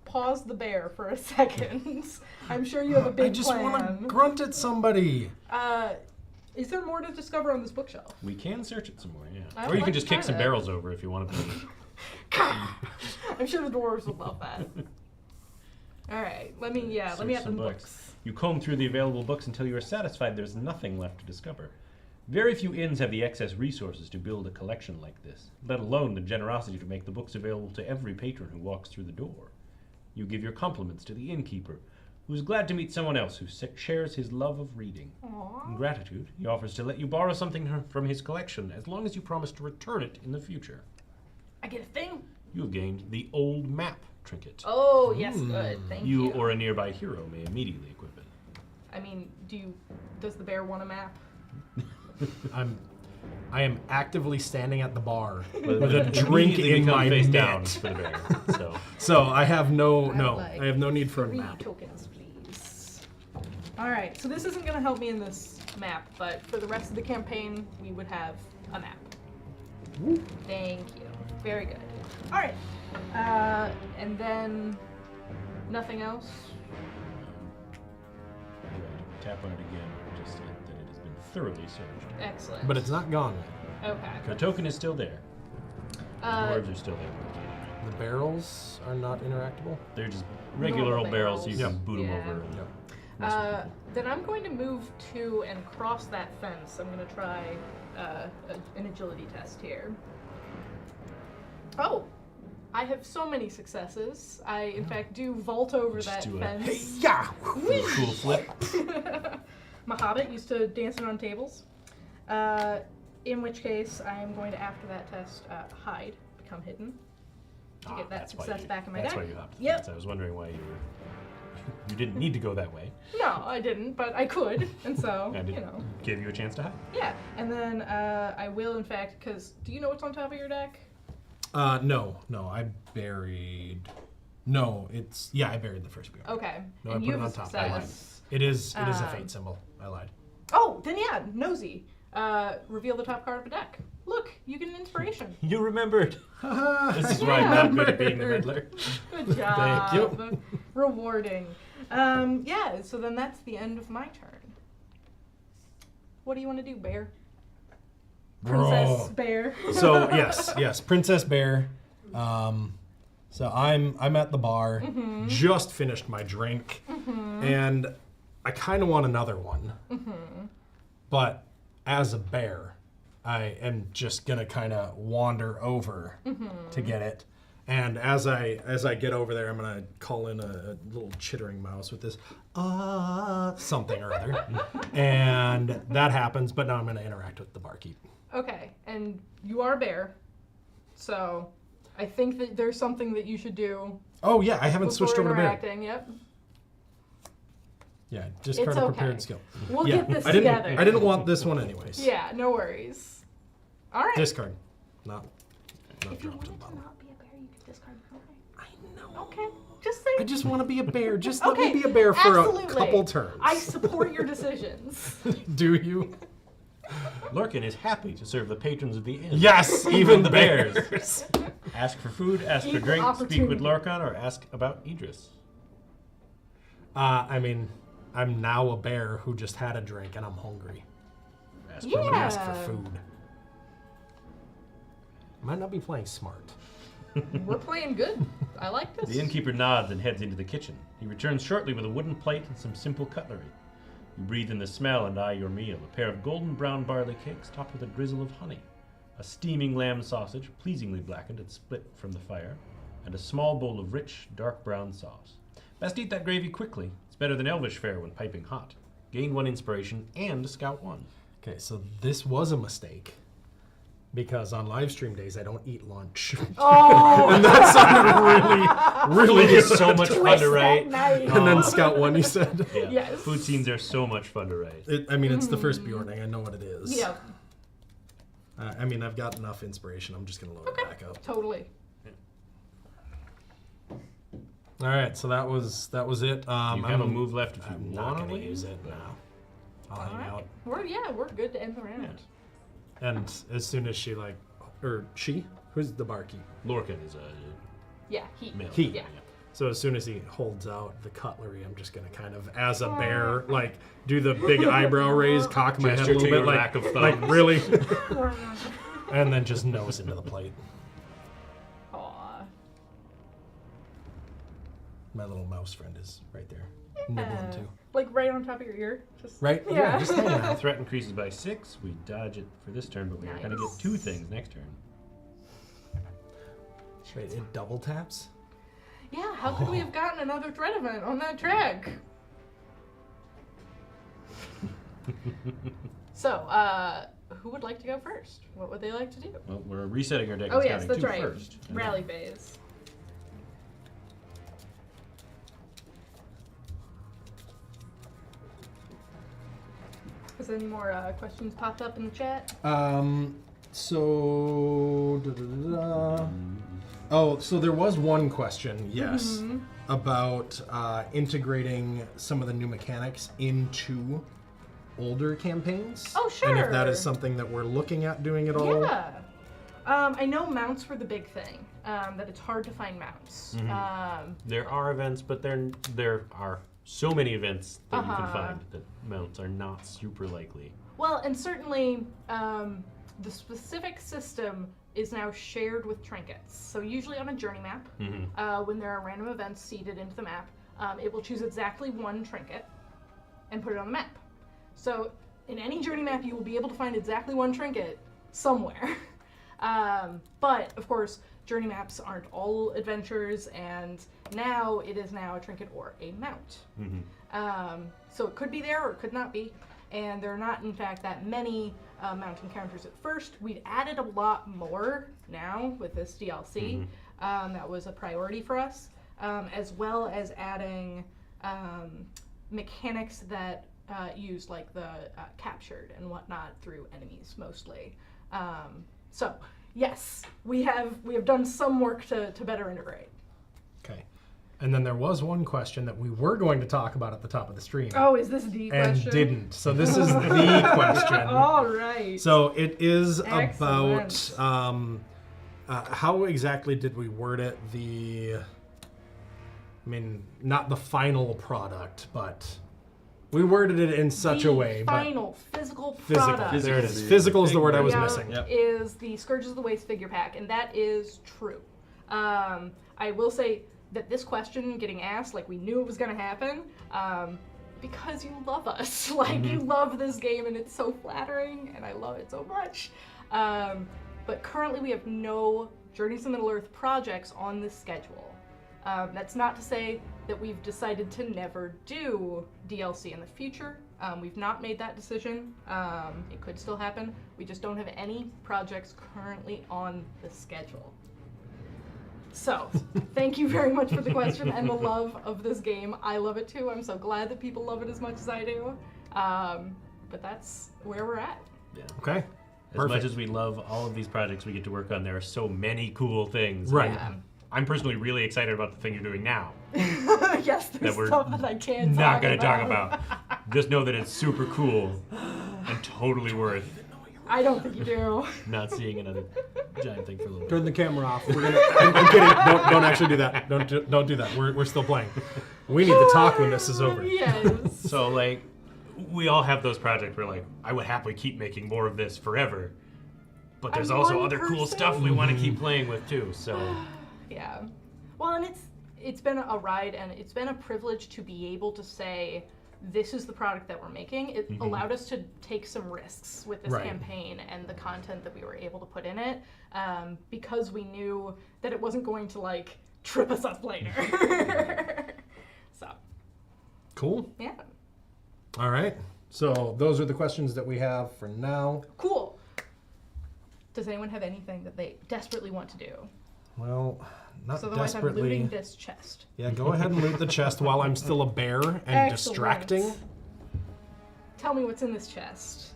pause the bear for a second. I'm sure you have a big I just plan. want to grunt at somebody. Is there more to discover on this bookshelf? We can search it some more, yeah. I Or would you like can to just kick try some that. barrels over if you want to be... I'm sure the dwarves would love that. Alright, let me Search at the some books. You comb through the available books until you are satisfied there's nothing left to discover. Very few inns have the excess resources to build a collection like this, let alone the generosity to make the books available to every patron who walks through the door. You give your compliments to the innkeeper, who is glad to meet someone else who shares his love of reading. Aww. In gratitude, he offers to let you borrow something from his collection as long as you promise to return it in the future. I get a thing? You have gained the old map trinket. Oh, yes, good. Thank you. You or a nearby hero may immediately equip it. I mean, does the bear want a map? I am actively standing at the bar But with a drink immediately in become my face mitt. down for the bear. So So I have no like I have no need for a 3 map. tokens, please. Alright, so this isn't going to help me in this map, but for the rest of the campaign, we would have a map. Thank you. Very good. Alright. And then nothing else? tap on it again, just that it has been thoroughly searched. Excellent. But it's not gone yet. Okay. The token is still there. The dwarves are still there. The barrels are not interactable. They're just regular Normal old barrels, so you barrels. can boot them Yeah. over. And Yep. Then I'm going to move to and cross that fence. I'm going to try an agility test here. Oh, I have so many successes. I, in fact, do vault over Just that do a fence. Yeah. cool flip. My hobbit used to dancing on tables. In which case, I am going to, after that test, hide, become hidden, to get that That's why success you- back in my That's deck. why you hopped. Yep. Fence. I was wondering why you didn't need to go that way. No, I didn't, but I could, and so, I did you know. give you a chance to hide. Yeah, and then I will, in fact, because do you know what's on top of your deck? No, I buried. No, it's I buried the first beer. Okay, No, and I you put it have on a top. I lied. success. It is a fate symbol. I lied. Oh, then yeah, nosy. Reveal the top card of a deck. Look, you get an inspiration. You remembered. This is Yeah. why I'm not good at being the Riddler. Good job. Thank you. Rewarding. Yeah, so then that's the end of my turn. What do you want to do, Bear? Princess Bro. Bear. So yes, Princess Bear. So I'm at the bar, just finished my drink, and I kind of want another one. But as a bear, I am just gonna kind of wander over to get it. And as I get over there, I'm gonna call in a little chittering mouse with this something or other, and that happens. But now I'm gonna interact with the barkeep. Okay, and you are a bear, so I think that there's something that you should do. Oh yeah, I haven't before switched over to bear. interacting. Yep. Yeah, discard a okay. prepared skill. We'll Yeah, get this I didn't. together. I didn't want this one anyways. Yeah, no worries. All right. Discard. Not If you drop to wanted the to bottom. not be a bear, you could discard. Okay. I know. Okay. Just say. I just want to be a bear. Just let Okay, me be a bear for absolutely. a couple turns. I support your decisions. Do you? Lurkin is happy to serve the patrons of the inn. Yes, even the bears. bears. Ask for food, ask for Equal drink, speak with opportunity. Lorcan, or ask about Idris. I mean, I'm now a bear who just had a drink and I'm hungry. Ask I'm gonna Yeah. ask for food. Might not be playing smart. We're playing good. I like this. The innkeeper nods and heads into the kitchen. He returns shortly with a wooden plate and some simple cutlery. You breathe in the smell and eye your meal, a pair of golden brown barley cakes topped with a drizzle of honey, a steaming lamb sausage, pleasingly blackened and split from the fire, and a small bowl of rich, dark brown sauce. Best eat that gravy quickly. It's better than elvish fare when piping hot. Gain 1 inspiration and scout 1. Okay, so this was a mistake. Because on live stream days, I don't eat lunch. Oh! And that sounded really It's so much fun to write. And then Scout 1, you said? Yeah. Yes. Food scenes are so much fun to write. It's the first Bjorning. I know what it is. Yeah, I've got enough inspiration. I'm just going to load it back up. totally. All right, so that was it. You have a move left if you I'm want not going to to use it now. I'll hang out. We're good to end the round. And as soon as who's the barkeep? Lorcan is a Yeah, he. male. He. Yeah. So as soon as he holds out the cutlery, I'm just gonna kind of, as a bear, like do the big eyebrow raise, cock my head a Gesture to little bit, your like, lack of like thumbs. really, and then just nose into the plate. Aw. My little mouse friend is right there, nibbling too. Like right on top of your ear. Just Right? Yeah. Just hanging The out. threat increases by 6. We dodge it for this turn, but we are going to Nice. get 2 things next turn. Wait, it double taps? Yeah, how could we have gotten another threat event on that track? So, who would like to go first? What would they like to do? Well, we're resetting our deck Oh and yes, scouting that's 2 right. first. and then- Rally phase. Has any more questions popped up in the chat? So oh, so there was one question, yes, about integrating some of the new mechanics into older campaigns. Oh, sure. And if that is something that we're looking at doing at all. Yeah. I know mounts were the big thing. That it's hard to find mounts. There are events, but there are so many events that you can Uh-huh. find that mounts are not super likely. Well, and certainly the specific system is now shared with trinkets. So usually on a journey map, when there are random events seeded into the map, it will choose exactly one trinket and put it on the map. So in any journey map, you will be able to find exactly one trinket somewhere. But of course, journey maps aren't all adventures, and now it is now a trinket or a mount. So it could be there or it could not be, and there are not, in fact, that many mount encounters at first. We've added a lot more now with this DLC. That was a priority for us, as well as adding mechanics that use like the captured and whatnot through enemies mostly. So yes, we have done some work to better integrate. Okay. And then there was one question that we were going to talk about at the top of the stream. Oh, is this the and question? didn't. So this is the question. All right. So it is Excellent. about how exactly did we word it? Not the final product, but we worded it in such a way. Final physical Physical. product. There it is. Physical is the word I was Yeah, missing. is the Scourges of the Waste figure pack, and that is true. I will say that this question getting asked, like we knew it was going to happen, because you love us. Like you love this game, and it's so flattering, and I love it so much. But currently we have no Journeys to Middle-earth projects on this schedule. That's not to say that we've decided to never do DLC in the future. We've not made that decision. It could still happen. We just don't have any projects currently on the schedule. So, thank you very much for the question and the love of this game. I love it too. I'm so glad that people love it as much as I do. But that's where we're at. Yeah. Okay. As much as we love all of these projects we get to work on, there are so many cool things. Right. I'm personally really excited about the thing you're doing now. Yes, there's That we're stuff that I can't Not going to talk about. Just know that it's super cool and totally worth I don't think you do. not seeing another giant thing for a little bit. Turn the camera off. We're gonna. I'm kidding. Don't actually do that. Don't do that. We're still playing. We need to talk when this is over. Yes. So like, we all have those projects where like, I would happily keep making more of this forever. But there's I'm also one other cool person. stuff we want to keep playing with too. So Yeah. Well, and it's been a ride, and it's been a privilege to be able to say, this is the product that we're making. It allowed us to take some risks with this campaign and the content that we were able to put in it, because we knew that it wasn't going to, like, trip us up later. So. Cool. Yeah. All right. So those are the questions that we have for now. Cool. Does anyone have anything that they desperately want to do? Well, not Otherwise, desperately. I'm looting this chest. Yeah, go ahead and loot the chest while I'm still a bear and Excellent. distracting. Tell me what's in this chest.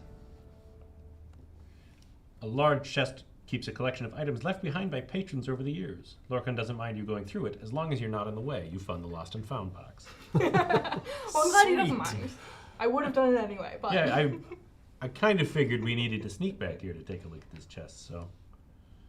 A large chest keeps a collection of items left behind by patrons over the years. Lorcan doesn't mind you going through it as long as you're not in the way. You fund the Lost and Found box. Well, I'm glad he doesn't mind. I would have done it anyway, but... Yeah, I kind of figured we needed to sneak back here to take a look at this chest, so...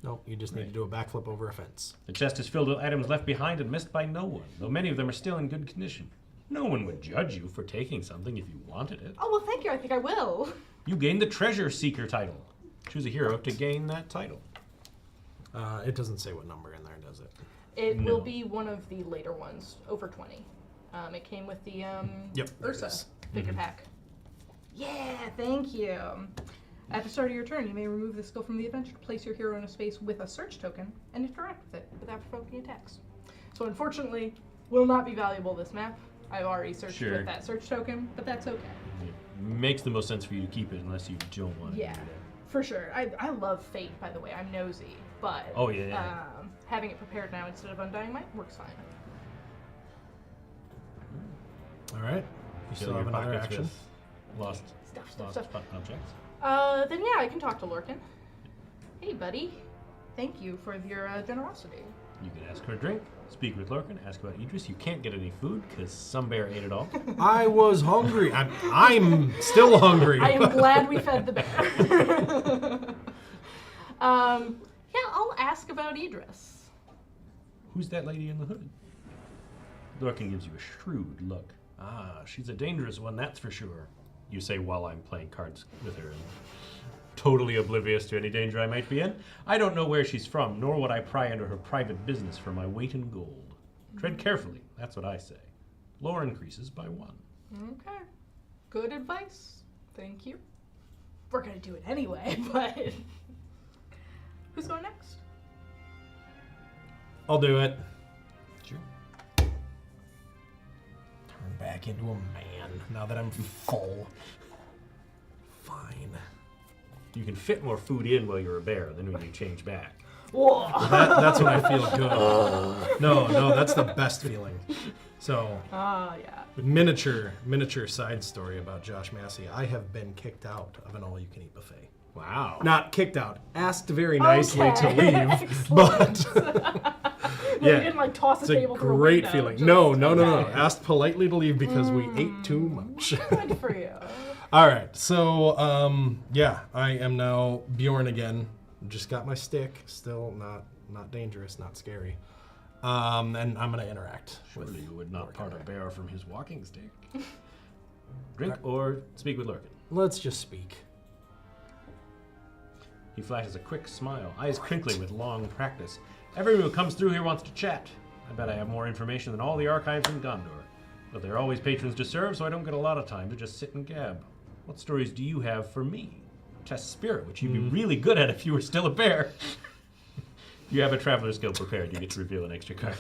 Nope, you just need to do a backflip over a fence. The chest is filled with items left behind and missed by no one, though many of them are still in good condition. No one would judge you for taking something if you wanted it. Oh, well, thank you. I think I will. You gained the Treasure Seeker title. Choose a hero to gain that title. It doesn't say what number in there, does it? It will be one of the later ones, over 20. It came with the Yep, there it Ursa is. figure pack. Yeah, thank you. At the start of your turn, you may remove this skill from the adventure to place your hero in a space with a search token and interact with it without provoking attacks. So unfortunately, will not be valuable this map. I've already searched with that search token, but that's okay. It makes the most sense for you to keep it unless you don't want to do that. For sure. I love Fate, by the way. I'm nosy, but having it prepared now instead of Undying Might works fine. All right. You still have another action? Lost Stuff. objects. Then yeah, I can talk to Lorcan. Hey, buddy. Thank you for your generosity. You can ask for a drink, speak with Lorcan, ask about Idris. You can't get any food because some bear ate it all. I was hungry. I'm still hungry. I am glad we fed the bear. Yeah, I'll ask about Idris. Who's that lady in the hood? Lorcan gives you a shrewd look. Ah, she's a dangerous one, that's for sure. You say while I'm playing cards with her and totally oblivious to any danger I might be in. I don't know where she's from, nor would I pry into her private business for my weight in gold. Tread carefully, that's what I say. Lore increases by 1. Okay. Good advice. Thank you. We're gonna do it anyway, but... Who's going next? I'll do it. Sure. Turn back into a man now that I'm full. Fine. You can fit more food in while you're a bear than when you change back. Whoa! That's when I feel good. No, that's the best feeling. So, yeah. miniature side story about Josh Massey. I have been kicked out of an all-you-can-eat buffet. Wow. Not kicked out. Asked very nicely to Okay. leave, Excellent. but You yeah, didn't like toss it's the a table through a great window, feeling. just- No. okay. Asked politely to leave because we ate too much. Good for you. All right, so yeah, I am now Bjorn again. Just got my stick. Still not dangerous, not scary. And I'm gonna interact. Surely you would not part a bear from his walking stick. Drink or speak with Lorcan. Let's just speak. He flashes a quick smile, eyes crinkling with long practice. Everyone who comes through here wants to chat. I bet I have more information than all the archives in Gondor. But there are always patrons to serve, so I don't get a lot of time to just sit and gab. What stories do you have for me? Test spirit, which you'd be really good at if you were still a bear. You have a traveler skill prepared. You get to reveal an extra card.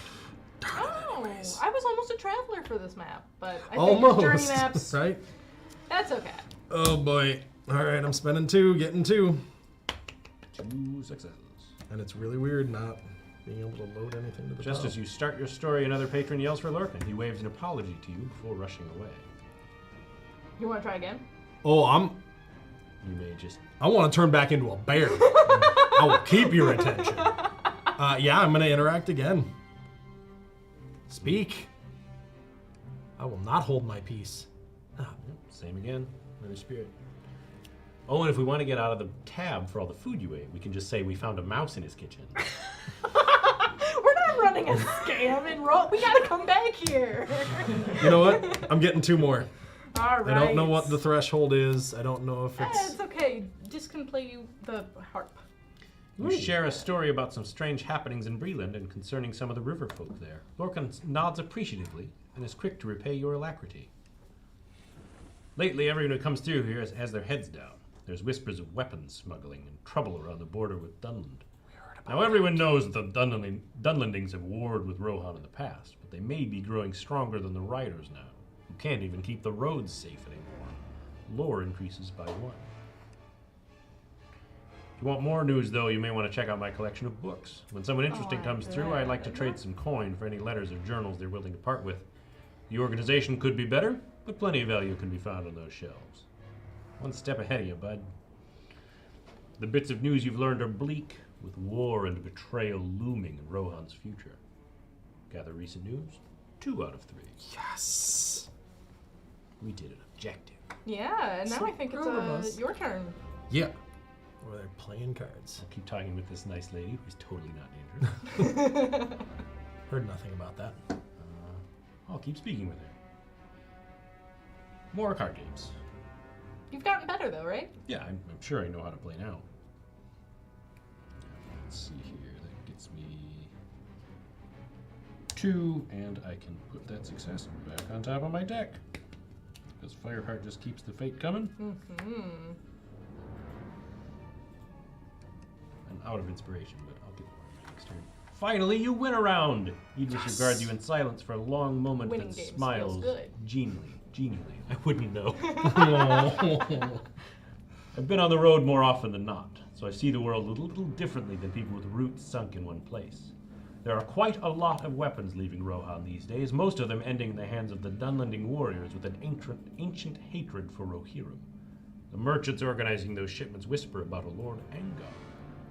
Oh, I was almost a traveler for this map, but I think Almost, journey maps, right? that's okay. Oh boy. All right, I'm spending 2, getting 2. 2 successes. And it's really weird not being able to load anything to the Just top. as you start your story, another patron yells for Lorcan. He waves an apology to you before rushing away. You want to try again? Oh, You may just... I want to turn back into a bear. I will keep your attention. Yeah, I'm going to interact again. Speak. I will not hold my peace. Same again. Another spirit. Oh, and if we want to get out of the tab for all the food you ate, we can just say we found a mouse in his kitchen. We're not running a scam and roll. We gotta come back here. You know what? I'm getting 2 more. All right. I don't know what the threshold is. I don't know if it's... It's okay. Just can play you the harp. You share a story about some strange happenings in Breland and concerning some of the river folk there. Lorcan nods appreciatively and is quick to repay your alacrity. Lately, everyone who comes through here has their heads down. There's whispers of weapons smuggling and trouble around the border with Dunland. Now, everyone knows that the Dunlandings have warred with Rohan in the past, but they may be growing stronger than the riders now, who can't even keep the roads safe anymore. Lore increases by 1. If you want more news, though, you may want to check out my collection of books. When someone interesting comes through, I like to trade some coin for any letters or journals they're willing to part with. The organization could be better, but plenty of value can be found on those shelves. One step ahead of you, bud. The bits of news you've learned are bleak, with war and betrayal looming in Rohan's future. Gather recent news? 2 out of 3. Yes. We did an objective. Yeah, and now I think it's your turn. Yeah. Or they're playing cards. I'll keep talking with this nice lady who's totally not dangerous. Heard nothing about that. I'll keep speaking with her. More card games. You've gotten better though, right? Yeah, I'm sure I know how to play now. Let's see here. That gets me 2, and I can put that success back on top of my deck. Because Fireheart just keeps the fate coming. Mm-hmm. I'm out of inspiration, but I'll get more next turn. Finally, you win a round! Idris regards you in silence for a long moment, Winning then games smiles feels good. genially. I wouldn't know. I've been on the road more often than not, so I see the world a little differently than people with roots sunk in one place. There are quite a lot of weapons leaving Rohan these days, most of them ending in the hands of the Dunlanding warriors with an ancient hatred for Rohirrim. The merchants organizing those shipments whisper about a Lord Angar,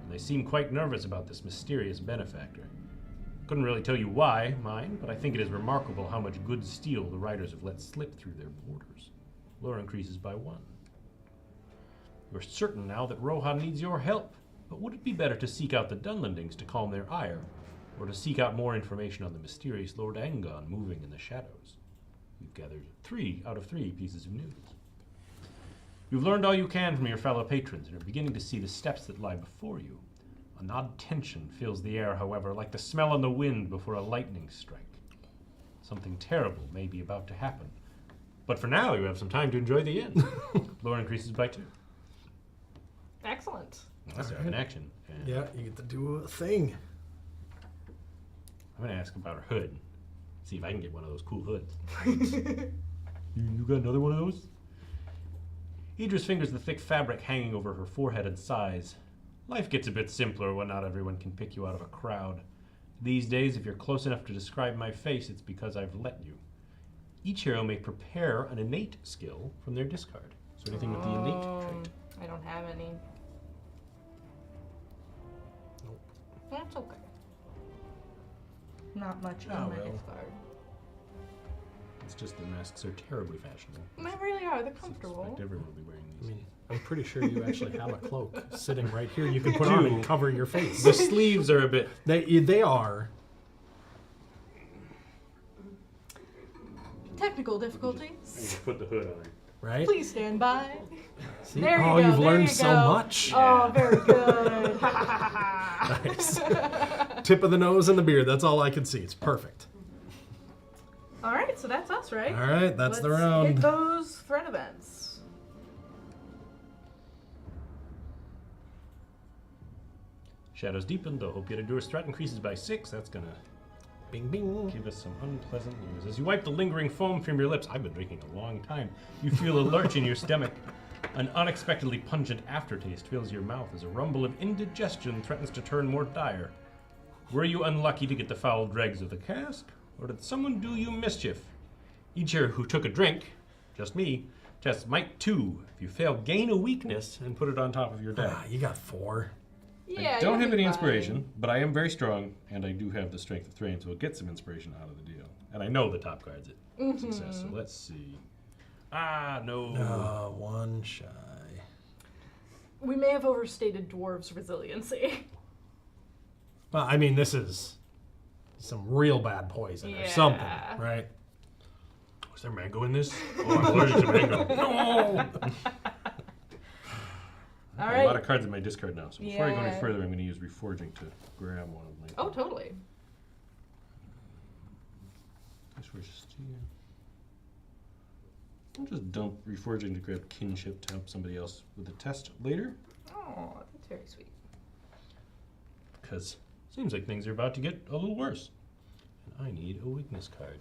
and they seem quite nervous about this mysterious benefactor. Couldn't really tell you why, mind, but I think it is remarkable how much good steel the riders have let slip through their borders. Lore increases by 1. You're certain now that Rohan needs your help, but would it be better to seek out the Dunlandings to calm their ire, or to seek out more information on the mysterious Lord Angon moving in the shadows? You've gathered 3 out of 3 pieces of news. You've learned all you can from your fellow patrons and are beginning to see the steps that lie before you. An odd tension fills the air, however, like the smell on the wind before a lightning strike. Something terrible may be about to happen. But for now, you have some time to enjoy the end. Lore increases by 2. Excellent. Unless you have an action. And Yeah, you get to do a thing. I'm going to ask about her hood. See if I can get one of those cool hoods. You got another one of those? Idris fingers the thick fabric hanging over her forehead and sighs. Life gets a bit simpler when not everyone can pick you out of a crowd. These days, if you're close enough to describe my face, it's because I've let you. Each hero may prepare an innate skill from their discard. So anything with the innate trait. I don't have any. Nope. That's okay. Not much in Oh, my well. discard. It's just the masks are terribly fashionable. They really are. They're I comfortable. suspect everyone will be wearing I these. mean, I'm pretty sure you actually have a cloak sitting right here you can put on and cover your face. The sleeves are a bit... They are. Technical difficulties. Just put the hood on her. Right? Please stand by. See? There you oh, go, you've there learned you so go. much. Oh, very good. Nice. Tip of the nose and the beard. That's all I can see. It's perfect. All right, so that's us, right? All right, that's the Let's round. hit those threat events. Shadows deepen, though. Hope you endure. Threat increases by 6. That's going to Bing, bing. give us some unpleasant news. As you wipe the lingering foam from your lips, I've been drinking a long time, you feel a lurch in your stomach. An unexpectedly pungent aftertaste fills your mouth as a rumble of indigestion threatens to turn more dire. Were you unlucky to get the foul dregs of the cask, or did someone do you mischief? Each hero who took a drink, just me, tests Might 2. If you fail, gain a weakness and put it on top of your deck. Ah, you got 4. Yeah. I don't you'll have be any fine. inspiration, but I am very strong, and I do have the strength of Thrain, so we'll get some inspiration out of the deal. And I know the top card's at success, so let's see. Ah, no. 1 shy. We may have overstated dwarves' resiliency. Well, I mean, this is some real bad poison or something, right? Was there mango in this? Oh, I'm allergic to mango. No! All A right. lot of cards in my discard now. So before I go any Yeah. further, I'm going to use Reforging to grab one of my. Oh, totally. I'll just dump Reforging to grab Kinship to help somebody else with a test later. Oh, that's very sweet. Because seems like things are about to get a little worse. And I need a weakness card.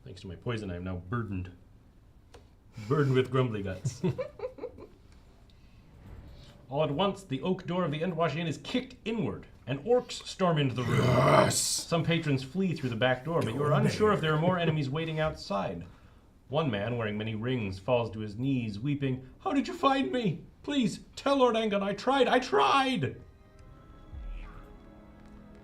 Thanks to my poison, I am now burdened. Burdened with grumbly guts. All at once, the oak door of the Endwash Inn is kicked inward, and orcs storm into the room. Yes! Some patrons flee through the back door, but you are unsure if there are more enemies waiting outside. One man, wearing many rings, falls to his knees, weeping, "How did you find me? Please, tell Lord Angon I tried!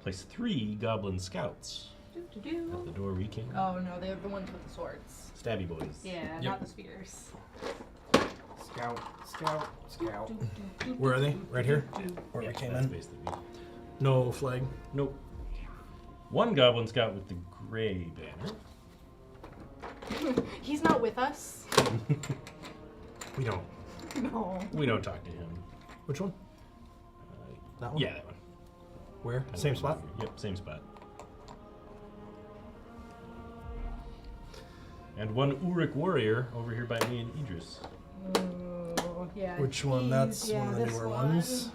Place 3 goblin scouts at the door we came. Oh no, they're the ones with the swords. Stabby boys. Yeah, Yep. not the spears. Scout. Where are they? Right here? Where Yeah, we came that's in? basically me. No flag. Nope. One goblin scout with the gray banner. He's not with us. We don't. No. We don't talk to him. Which one? That one? Yeah, that one. Where? Same spot? Yep, same spot. And one Uruk warrior over here by me and Idris. Oh, yeah. Which one? geez, That's yeah, one of the this newer one. ones.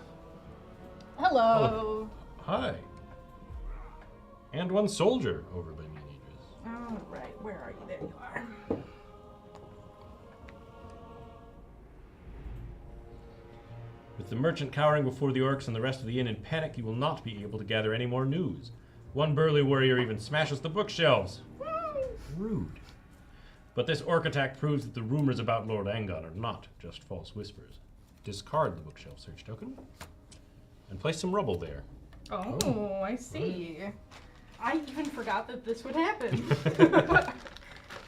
Hello. Hi. And one soldier over by me and Idris. All right, where are you? There you are. With the merchant cowering before the orcs and the rest of the inn in panic, you will not be able to gather any more news. One burly warrior even smashes the bookshelves. Rude. But this orc attack proves that the rumors about Lord Angon are not just false whispers. Discard the bookshelf search token and place some rubble there. Oh, I see. I even forgot that this would happen.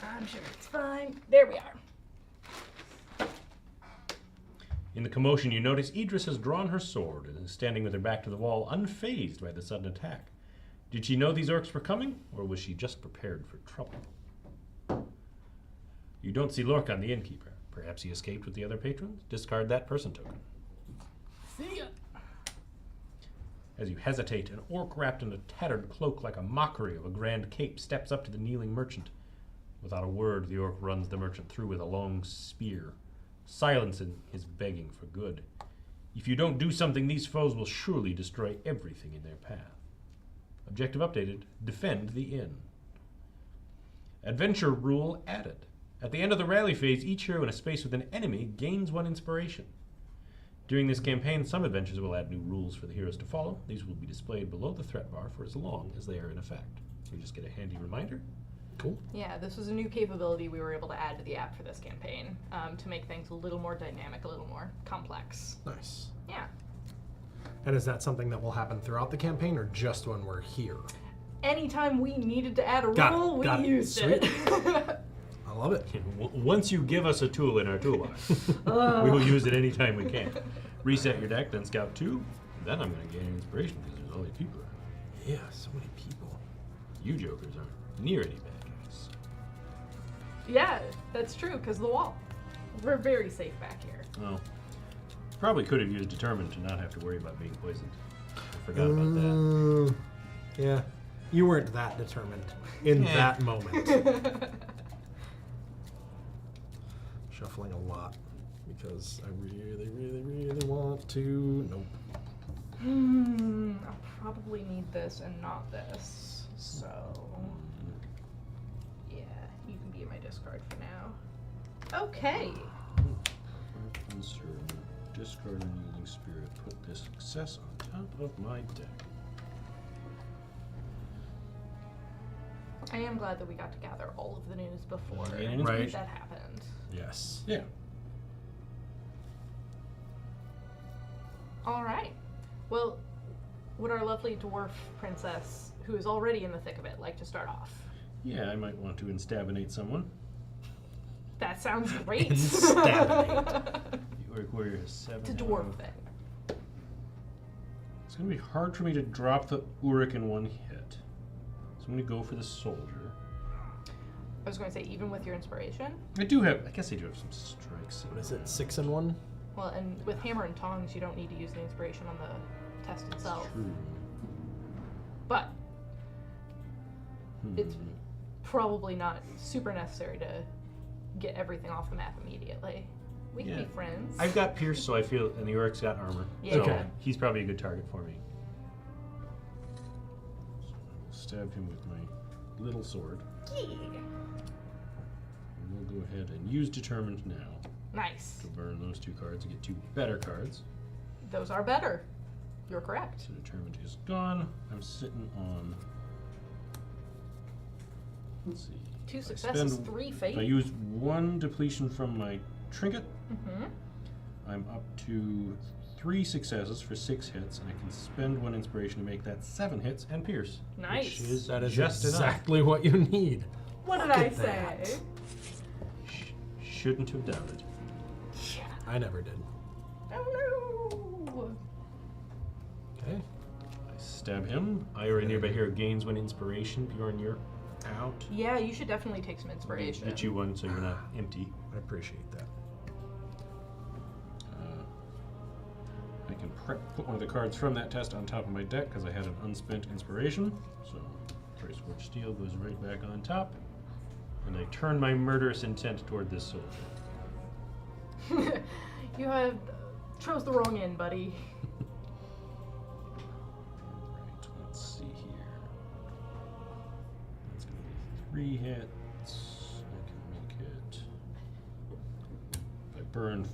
I'm sure it's fine. There we are. In the commotion, you notice Idris has drawn her sword and is standing with her back to the wall, unfazed by the sudden attack. Did she know these orcs were coming, or was she just prepared for trouble? You don't see Lorcan the innkeeper. Perhaps he escaped with the other patrons? Discard that person token. See ya. As you hesitate, an orc wrapped in a tattered cloak like a mockery of a grand cape steps up to the kneeling merchant. Without a word, the orc runs the merchant through with a long spear, silencing his begging for good. If you don't do something, these foes will surely destroy everything in their path. Objective updated. Defend the inn. Adventure rule added. At the end of the rally phase, each hero in a space with an enemy gains 1 inspiration. During this campaign, some adventures will add new rules for the heroes to follow. These will be displayed below the threat bar for as long as they are in effect. So you just get a handy reminder. Cool. Yeah, this was a new capability we were able to add to the app for this campaign to make things a little more dynamic, a little more complex. Nice. Yeah. And is that something that will happen throughout the campaign or just when we're here? Anytime we needed to add a Got it, rule, we got it. used Sweet. it. I love it. Once you give us a tool in our toolbox, we will use it anytime we can. Reset your deck, then scout 2. Then I'm going to gain inspiration because there's all these people around. Yeah, so many people. You jokers aren't near any bad guys. Yeah, that's true, because the wall. We're very safe back here. Well, probably could have used Determined to not have to worry about being poisoned. I forgot about that. Yeah. You weren't that determined in that moment. Shuffling a lot because I really, really, really want to. Nope. I'll probably need this and not this. So, yeah, you can be in my discard for now. Okay. Discard and yielding spirit. Put this success on top of my deck. I am glad that we got to gather all of the news before Right. that happened. Yes. Yeah. All right. Well, would our lovely dwarf princess, who is already in the thick of it, like to start off? Yeah, I might want to instabinate someone. That sounds great. Instabinate. The Orc Warrior has 7. It's a dwarf thing. It's going to be hard for me to drop the Uruk in one hit. So I'm going to go for the soldier. I was going to say, even with your inspiration? I guess I do have some strikes. What is it? 6 and 1? Well, and with hammer and tongs, you don't need to use the inspiration on the test itself. True. But it's probably not super necessary to get everything off the map immediately. We can be friends. I've got Pierce, so I feel, and the Oric's got armor. Yeah. So Okay. he's probably a good target for me. So I'll stab him with my little sword. Yeah. And we'll go ahead and use Determined now Nice. to burn those 2 cards and get 2 better cards. Those are better. You're correct. So Determined is gone. I'm sitting on. Let's see. 2 If I successes, spend- 3 If I fate. use 1 depletion from my trinket, Mm-hmm. I'm up to 3 successes for 6 hits, and I can spend 1 inspiration to make that 7 hits and pierce. Nice. Which is That is just exactly what you need. What did Look I at say? that. enough. Shouldn't have doubted. I never did. Oh no! Okay. I stab him. I or a nearby hero gains 1 inspiration. Bjorn, you're out. Yeah, you should definitely take some inspiration. Get you 1 so you're not empty. I appreciate that. I can put one of the cards from that test on top of my deck because I had an unspent inspiration. So, Brace Forge Steel goes right back on top. And I turn my murderous intent toward this soldier. You had chose the wrong end, buddy. Alright, let's see here. That's going to be 3 hits. I can make it. If I burn,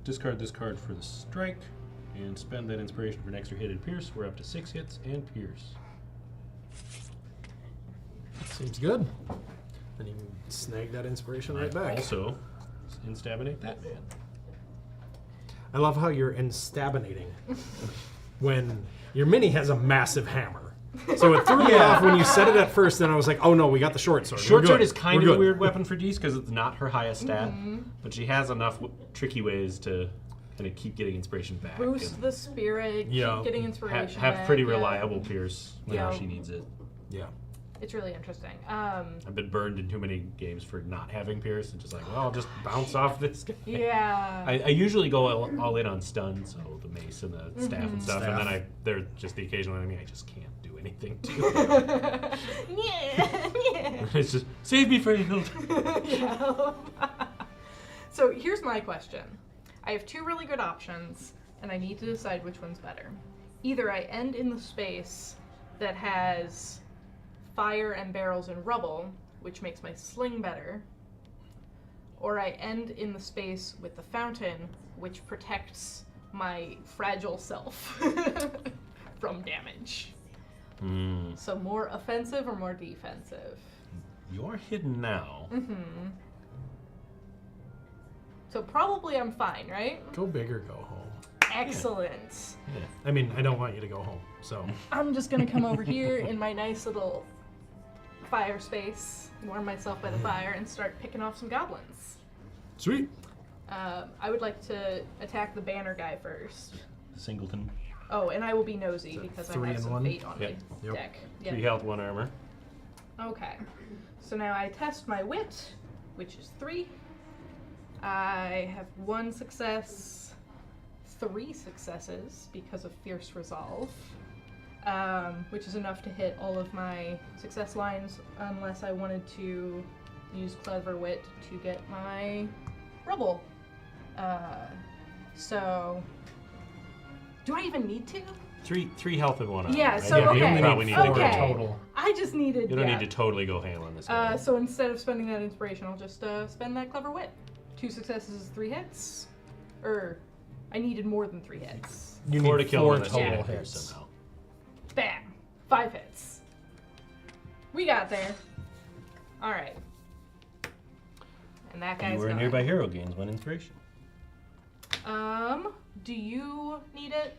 discard this card for the strike, and spend that inspiration for an extra hit and pierce, we're up to 6 hits and pierce. Seems good. Then you can snag that inspiration right back. Also, instabinate that man. I love how you're instabinating when your mini has a massive hammer. So it threw me off when you said it at first, and I was like, oh no, we got the short sword. Short We're sword good. is kind We're of a good. weird weapon for Dees because it's not her highest stat, but she has enough tricky ways to kind of keep getting inspiration back. Boost and the spirit, Yeah. keep getting inspiration. have back, pretty yeah. reliable pierce whenever Yeah. she needs it. Yeah. It's really interesting. I've been burned in too many games for not having pierce and just like, well, I'll just bounce off this guy. Yeah. I usually go all in on stun, so the mace and the staff and stuff, and Staff. then they're just the occasional enemy I just can't do anything to. yeah. It's just, save me, Freya. Yeah. So here's my question. I have 2 really good options, and I need to decide which one's better. Either I end in the space that has fire and barrels and rubble, which makes my sling better, or I end in the space with the fountain, which protects my fragile self from damage. So more offensive or more defensive? You're hidden now. So probably I'm fine, right? Go big or go home. Excellent. Yeah. I mean, I don't want you to go home, so. I'm just gonna come over here in my nice little fire space, warm myself by the fire, and start picking off some goblins. Sweet. I would like to attack the banner guy first. Singleton. Oh, and I will be nosy it because I 3 have and some 1? fate on Yep. my Yep. deck. 3 health, 1 armor. Okay. So now I test my wit, which is 3. I have 1 success, 3 successes because of Fierce Resolve, which is enough to hit all of my success lines unless I wanted to use Clever Wit to get my rubble. So, do I even need to? 3 health and 1 armor. Yeah, so, I think okay. you only probably need need to 4 go. Okay. total. I just needed. You don't yeah. need to totally go ham on this guy. So instead of spending that inspiration, I'll just spend that Clever Wit. 2 successes is 3 hits. I needed more than 3 hits. You 4 to need kill 4 him unless you total get pierced hits. somehow. Bam! 5 hits. We got there. Alright. And that guy's You were a gone. nearby hero gains 1 inspiration. Do you need it?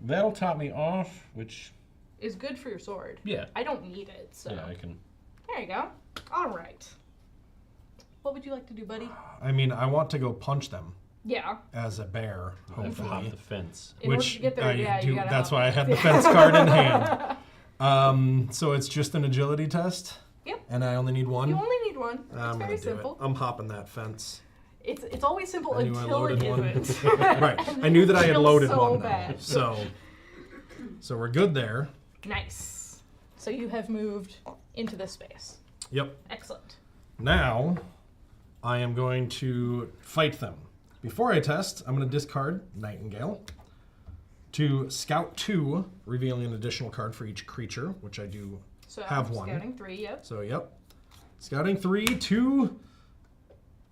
That'll top me off, which, Is good for your sword. yeah. I don't need it, so. Yeah, I can. There you go. Alright. What would you like to do, buddy? I mean, I want to go punch them Yeah. as a bear, I have to hop hopefully. the fence. In order Which to get there, I yeah, do. you gotta That's hop. why I had the fence card in hand. So it's just an agility test. Yep. And I only need 1. You only need 1. It's I'm very gonna do simple. it. I'm hopping that fence. It's always simple I knew I until loaded it one. isn't. Right. And I knew that I had feels loaded so one, though. bad. So we're good there. Nice. So you have moved into this space. Yep. Excellent. Now, I am going to fight them. Before I test, I'm going to discard Nightingale to Scout 2, revealing an additional card for each creature, which I do So have one. Scouting 3, yep. So, yep. Scouting 3 to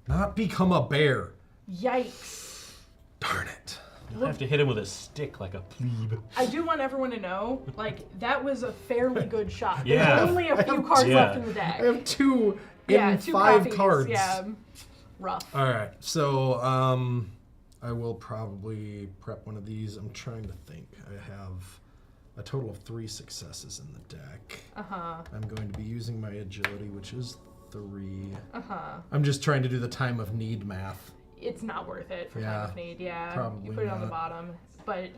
not become a bear. Yikes. Darn it. You'll have to hit him with a stick like a plebe. I do want everyone to know, like, that was a fairly good shot. Yeah. There's only a few cards Yeah. left in the deck. I have 2 in Yeah, 2 5 copies. cards. Yeah. Rough. All right. So, I will probably prep one of these. I'm trying to think. I have a total of 3 successes in the deck. Uh-huh. I'm going to be using my agility, which is 3. Uh-huh. I'm just trying to do the time of need math. It's not worth it for Yeah, time of need, yeah. probably You put it on the not. bottom. But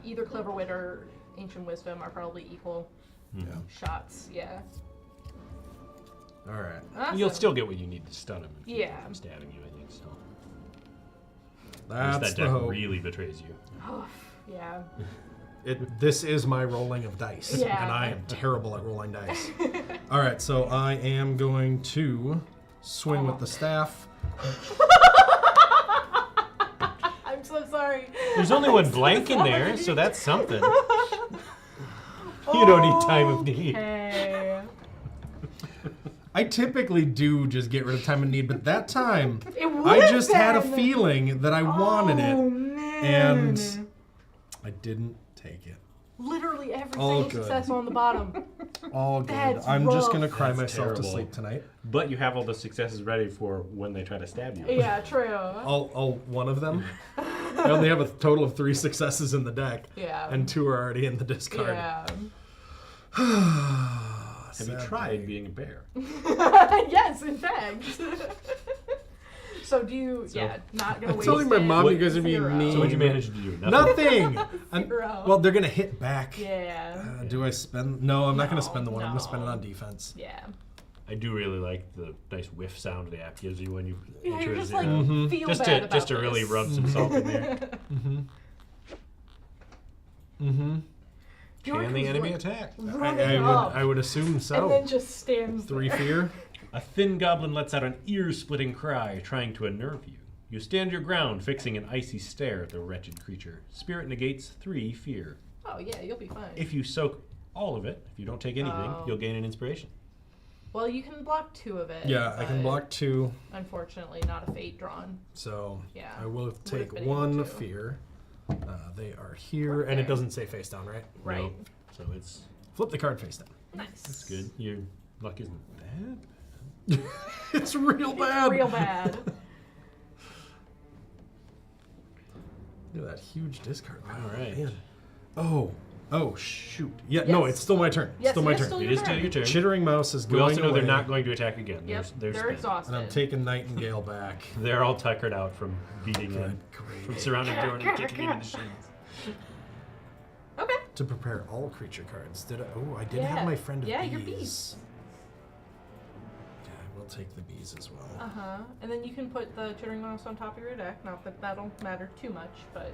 either Clever Wit or Ancient Wisdom are probably equal Yeah. shots, yeah. All right. Awesome. You'll still get what you need to stun him. If Yeah. He's stabbing you, I think. So That's that the deck hope. really betrays you. Oh, yeah. This is my rolling of dice, Yeah. and I am terrible at rolling dice. All right, so I am going to swing with the staff. I'm so sorry. There's only one blank in there, so that's something. You don't need time of need. Hey. I typically do just get rid of time of need, but that time It would I have just had a been. feeling that I wanted Oh, it, man. and I didn't take it. Literally every All single good. success on the bottom. All good. That's I'm just rough. gonna cry That's myself to terrible. sleep tonight. But you have all the successes ready for when they try to stab you. Yeah, true. All one of them. I only have a total of 3 successes in the deck, Yeah. and 2 are already in the discard. Yeah. Have you tried being a bear? Yes, in fact. So do you? Not gonna I'm waste telling my it. mom What- you guys are being Zero. mean. So what'd you manage to do? Nothing. Zero. Well, they're gonna hit back. Yeah. Do I spend? No, I'm not gonna No, spend the one. I'm gonna spend it no. on defense. Yeah. I do really like the nice whiff sound the app gives you when you Yeah, enter you're a just zero. like feel Just bad to about just to really this. rub some salt in there. Bjork Can the was, enemy like, attack? running up, I would assume so. and then just stands 3 there. fear. A thin goblin lets out an ear-splitting cry, trying to unnerve you. You stand your ground, fixing an icy stare at the wretched creature. Spirit negates 3 fear. Oh yeah, you'll be fine. If you soak all of it, if you don't take anything, Oh. you'll gain an inspiration. Well, you can block 2 of it. Yeah, I can but block 2, Unfortunately, not a fate drawn. so Yeah, I will take been able 1 to. fear. They are here, and it Okay. doesn't say face down, right? Right. No. So it's Flip the card face down. Nice. that's good. Your luck isn't bad. It's real bad. Real bad. Look at that huge discard. All right. Man. Oh, shoot. Yeah, no, Yes. it's still my turn. Yes, still it my is turn. still It is still your turn. Chittering Mouse is We going also know away, they're not going to attack again. Yep. They're They're spent. exhausted. and I'm taking Nightingale back. They're all tuckered out from beating Good in, grief. from surrounding Jordan and kicking him in the shins. Okay. To prepare all creature cards. Did I? Oh, I did Yeah. have my friend of Yeah, bees. your bees. Yeah, I will take the bees as well. And then you can put the Chittering Mouse on top of your deck. Not that that'll matter too much, but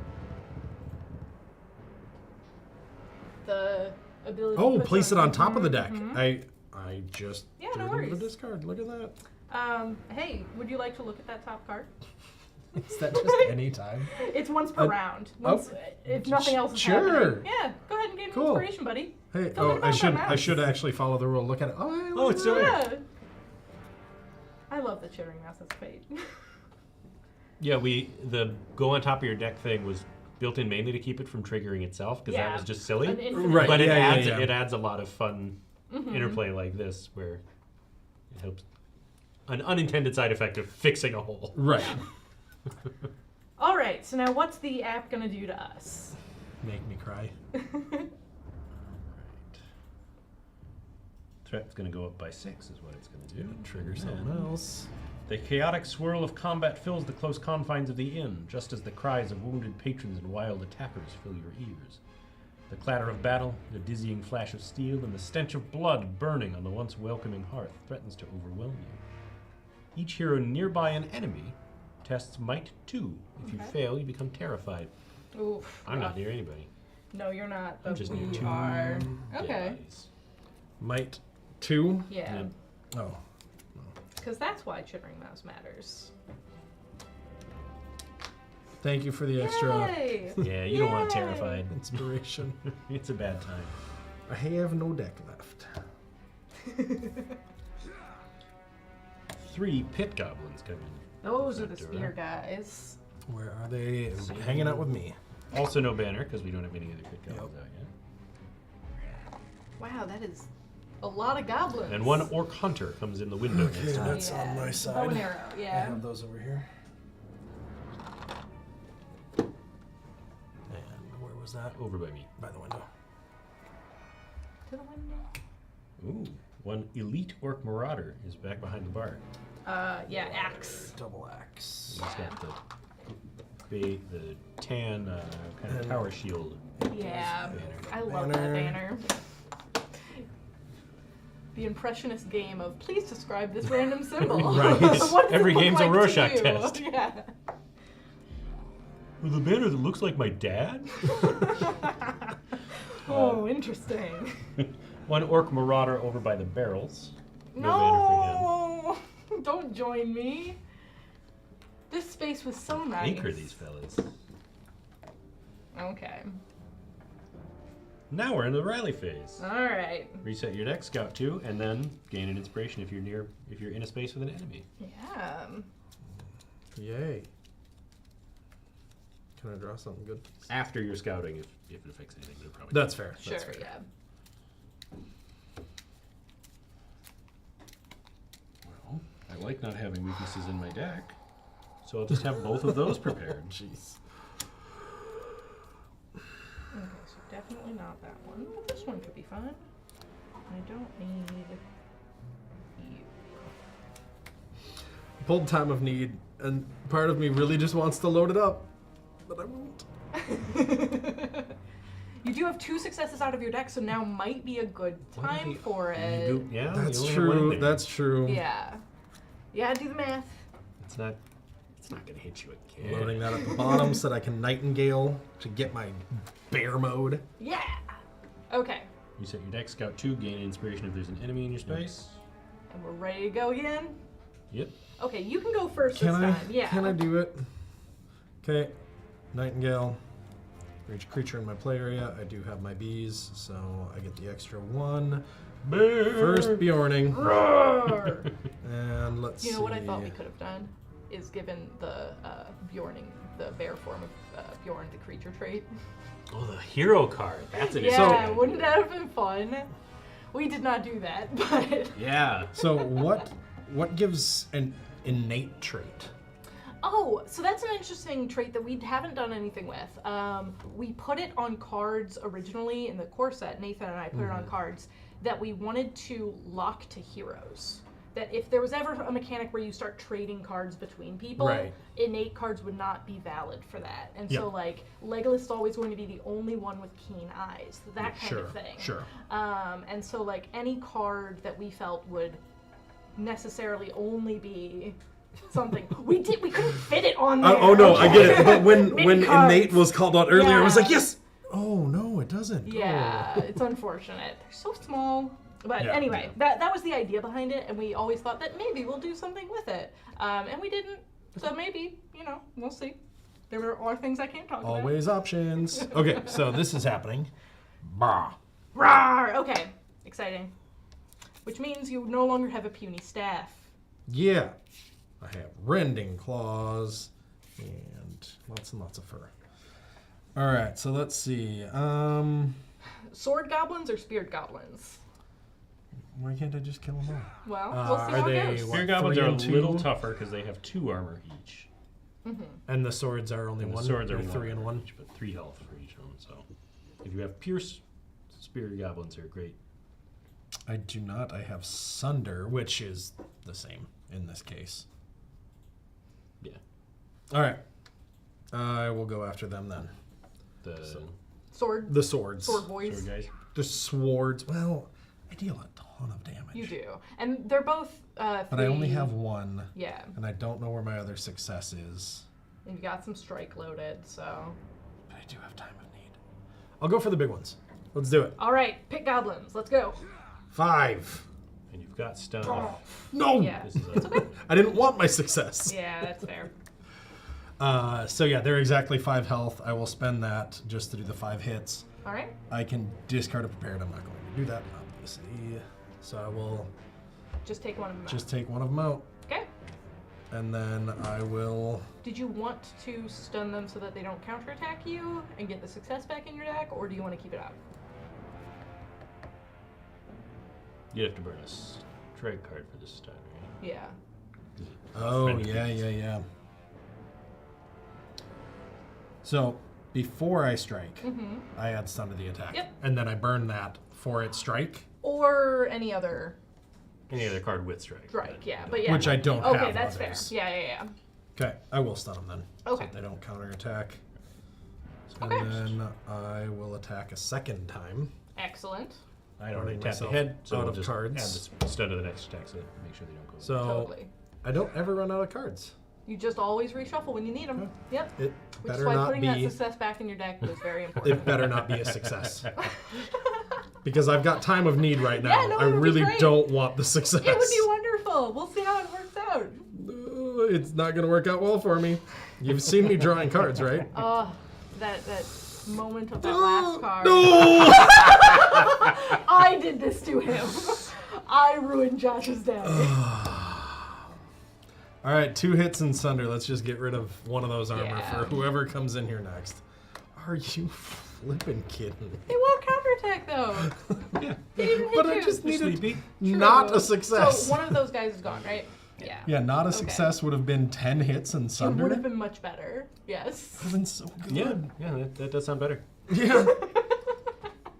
the ability. Oh, to put place it some- on top of the deck. Mhm. I just Yeah, threw no it into the worries. discard. Look at that. Hey, would you like to look at that top card? Is that just any time? It's once per round. Once, if nothing else is sure. happening. Yeah, go ahead and gain Cool. inspiration, buddy. Hey, Tell me I about should that I should mouse. actually follow the rule. Look at it. Oh, it's still there. Yeah. I love the Chittering Mouse as fate. Yeah, the go on top of your deck thing was built in mainly to keep it from triggering itself because Yeah. that was just silly. An infinite- Right. But yeah, it adds a lot of fun Mm-hmm. interplay like this where it helps an unintended side effect of fixing a hole. Right. All right, so now what's the app gonna do to us? Make me cry. Threat's going to go up by 6 is what it's going to do. Trigger something else. The chaotic swirl of combat fills the close confines of the inn, just as the cries of wounded patrons and wild attackers fill your ears. The clatter of battle, the dizzying flash of steel, and the stench of blood burning on the once welcoming hearth threatens to overwhelm you. Each hero nearby an enemy tests might 2. If you fail, you become terrified. Oof. I'm not near anybody. No, you're not. I'm But just we near 2 are. Okay. guys. Might 2. Yeah. Yep. Oh. Because that's why Chittering Mouse matters. Thank you for the extra Yay! Yeah, you don't want Yay! terrified. inspiration. It's a bad time. I have no deck left. 3 pit goblins come in. Those are the spear guys. Where are they? Hanging out with me. Also no banner, because we don't have any other pit goblins out yet. Wow, that is a lot of goblins. And 1 orc hunter comes in the window Okay, next to me. that's on my side. Bow and arrow, I yeah. have those over here. And where was that? Over by me. By the window. To the window. Ooh, 1 elite orc marauder is back behind the bar. Yeah, axe. Double axe. He's got the tan kind of power shield. Yeah, banner. I love that banner. The impressionist game of please describe this random symbol. Right. What does Every it look game's a like to Rorschach you? test. Yeah. With a banner that looks like my dad? Oh, interesting. 1 orc marauder over by the barrels. No banner for him. No! Don't join me. This space was so nice. Anchor these fellas. Okay. Now we're in the rally phase. All right. Reset your deck, scout 2, and then gain an inspiration if you're in a space with an enemy. Yeah. Yay. Can I draw something good? After you're scouting, if it affects anything, but it probably That's fair. Sure, That's fair. yeah. Well, I like not having weaknesses in my deck, so I'll just have both of those prepared. Jeez. Okay, so definitely not that one. But this one could be fun. I don't need you. Pulled time of need, and part of me really just wants to load it up, but I won't. You do have 2 successes out of your deck, so now might be a good time for it. Yeah, That's you only have one in true. there. That's true. Yeah. Yeah, do the math. It's not gonna hit you again. Loading that at the bottom so that I can Nightingale to get my bear mode. Yeah. Okay. Reset your deck, scout 2, gain inspiration if there's an enemy in your space. And we're ready to go again? Yep. Okay, you can go first Can this I? time. Yeah. Can I do it? Okay. Nightingale. Reach creature in my play area. I do have my bees, so I get the extra 1. First Bjorning. Roar! And let's see. You know what I thought we could have done? Is given the Bjorning, the bear form of Bjorn, the creature trait. Oh, the hero card. That's an Yeah, interesting wouldn't idea. that have been fun? We did not do that, but... Yeah. So what gives an innate trait? Oh, so that's an interesting trait that we haven't done anything with. We put it on cards originally in the core set. Nathan and I put it on cards that we wanted to lock to heroes. That if there was ever a mechanic where you start trading cards between people, Right. innate cards would not be valid for that. And so, Yep. like, Legolas is always going to be the only one with keen eyes, that kind of thing. Sure. And so, like, any card that we felt would necessarily only be something we couldn't fit it on there. Oh no, I get it. But when Mini cards. innate was called out earlier, I was like, Yeah. yes. Oh no, it doesn't. Yeah, it's unfortunate. They're so small. But Yeah, anyway, that was the idea behind it, and we always thought that maybe we'll do something with it. And we didn't. So maybe, we'll see. There are things I can't talk about. Always options. Okay, so this is happening. Bah. Rawr! Okay, exciting. Which means you no longer have a puny staff. Yeah. I have rending claws and lots and lots of fur. All right, so let's see. Sword goblins or speared goblins? Why can't I just kill them all? Well, we'll see are how they it goes. what? Spear goblins 3 are a and 2? little tougher because they have 2 armor each. And the swords are only And the one. swords are They're 3 and 1. each, but 3 health for each of them. So if you have pierce, spear goblins are great. I do not. I have Sunder, which is the same in this case. Yeah. All right. I will go after them then. The Sword The swords. boys. sword guys. The swords. Well, I deal a ton of damage. You do. And they're both But I only have one. Yeah. And I don't know where my other success is. And you got some strike loaded, so. But I do have time of need. I'll go for the big ones. Let's do it. All right, pick goblins. Let's go. 5. And you've got stun. No! Yeah. This is It's okay. I didn't want my success. Yeah, that's fair. So yeah, they're exactly 5 health. I will spend that just to do the 5 hits. All right. I can discard a prepared. I'm not going to do that, obviously. So I will Just take one of them out. just take one of them out. Okay. And then I will... Did you want to stun them so that they don't counterattack you and get the success back in your deck, or do you want to keep it out? You have to burn a strike card for this stun, right? Yeah. Oh, Friendly yeah, creatures. yeah. So before I strike, I add stun to the attack. Yep. And then I burn that for its strike. Or any other Any other card with strike. strike, yeah. But yeah. Which I don't have Okay, that's others. fair. Yeah. Okay, I will stun them then. Okay. So they don't counterattack. And Okay. then I will attack a second time. Excellent. I don't Burning already tapped myself ahead, so out we'll of just cards. add the stun to the next attack so make sure they don't go. So Totally. I don't ever run out of cards. You just always reshuffle when you need them. Okay. Yep. It Which is better why not putting that be. success back in your deck was very important. It better not be a success. Because I've got time of need right now. Yeah, no, I it would be really great. don't want the success. It would be wonderful. We'll see how it works out. It's not going to work out well for me. You've seen me drawing cards, right? That moment of that last card. No! I did this to him. I ruined Josh's day. All right, 2 hits and sunder. Let's just get rid of one of those armor Yeah. for whoever comes in here next. Are you flipping kidding me? It won't counterattack though. Yeah. They didn't hit But you. I just needed Sleepy. not True. a success. So one of those guys is gone, right? Yeah. Yeah, not a success would have been 10 hits and It sunder. would have been much better. Yes. Would have been so good. Yeah, that does sound better. Yeah.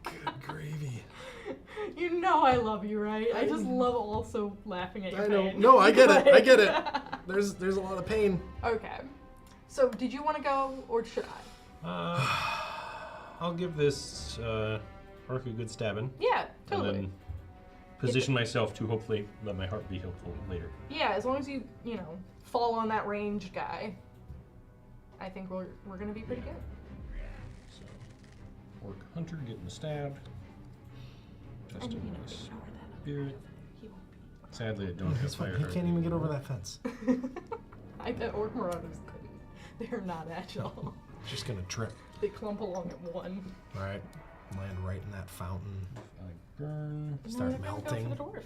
Good gravy. You know I love you, right? I just love also laughing at your I know. pain. No, I get it. I get it. Like- There's a lot of pain. Okay. So did you want to go or should I? I'll give this arc a good stabbing. Yeah, totally. And then position myself to hopefully let my heart be helpful later. Yeah, as long as you fall on that ranged guy, I think we're gonna be pretty good. So, orc hunter getting stabbed. Just And in you know, my ignore that. spirit. He won't Sadly, I don't have fire. He can't even get over that fence. be. I bet Orc Marauders couldn't. They're not agile. Just gonna trip. They clump along at one. All right, land right in that fountain. I burn. Start No, they're gonna melting. Go for the dwarf.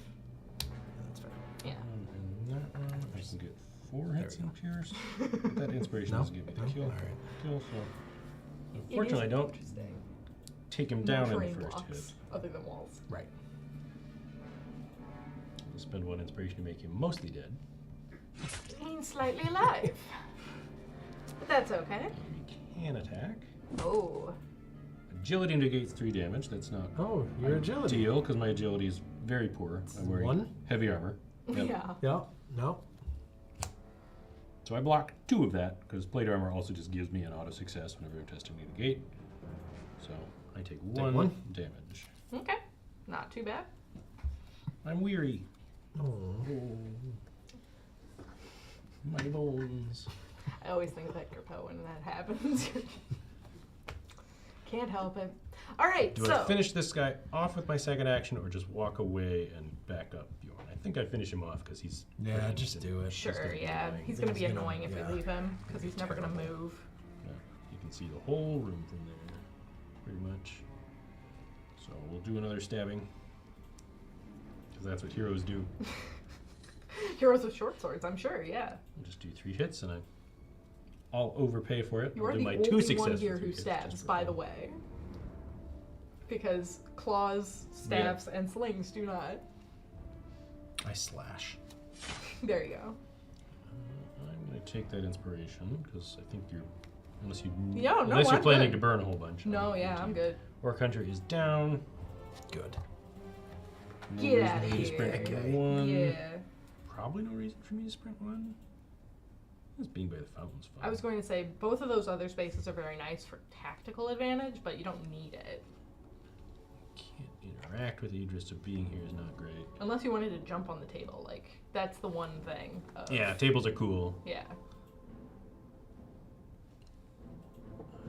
That's fair. Yeah. And that one, I can get 4 hits and pierce. But that inspiration No? doesn't give me the No? kill. All right. Kill, so It fortunately, I is don't interesting. take him No down in terrain the first hit. blocks other than walls. Right. I'll spend 1 inspiration to make him mostly dead. It means slightly alive. But that's okay. He can attack. Oh. Agility negates 3 damage. That's not Oh, your agility. ideal because my agility is very poor. I'm wearing 1? heavy armor. Yep. Yeah. Yeah. No. So I block 2 of that because plate armor also just gives me an auto success whenever I'm testing the negate. So I take 1 1. damage. Okay. Not too bad. I'm weary. Oh. My bones. I always think of Hector Poe when that happens. Can't help it. All right, Do so I finish this guy off with my second action or just walk away and back up Bjorn? I think I finish him off because he's... Yeah, ranged just and do it. sure, gonna be yeah, annoying. he's gonna be He's gonna- annoying if yeah. we leave him because he's never gonna Terrible. move. Yeah, you can see the whole room from there, pretty much. So we'll do another stabbing because that's what heroes do. Heroes with short swords, I'm sure. Yeah, We'll just do 3 hits and I'll overpay for it. you I'll are do the my only 2 one successes. here who stabs, by the way. Because claws, staffs, and slings do not. I slash. There you go. I'm going to take that inspiration because I think you're... Unless No, you're I'm planning good. to burn a whole bunch. No, yeah, I'm good. Orc Hunter is down. Good. No Get reason outta for me to sprint here. 1. Yeah. Probably no reason for me to sprint 1. This being by the fountain's fine. I was going to say both of those other spaces are very nice for tactical advantage, but you don't need it. Can't Interact with Idris of being here is not great. Unless you wanted to jump on the table, like that's the one thing. Yeah, tables are cool. Yeah.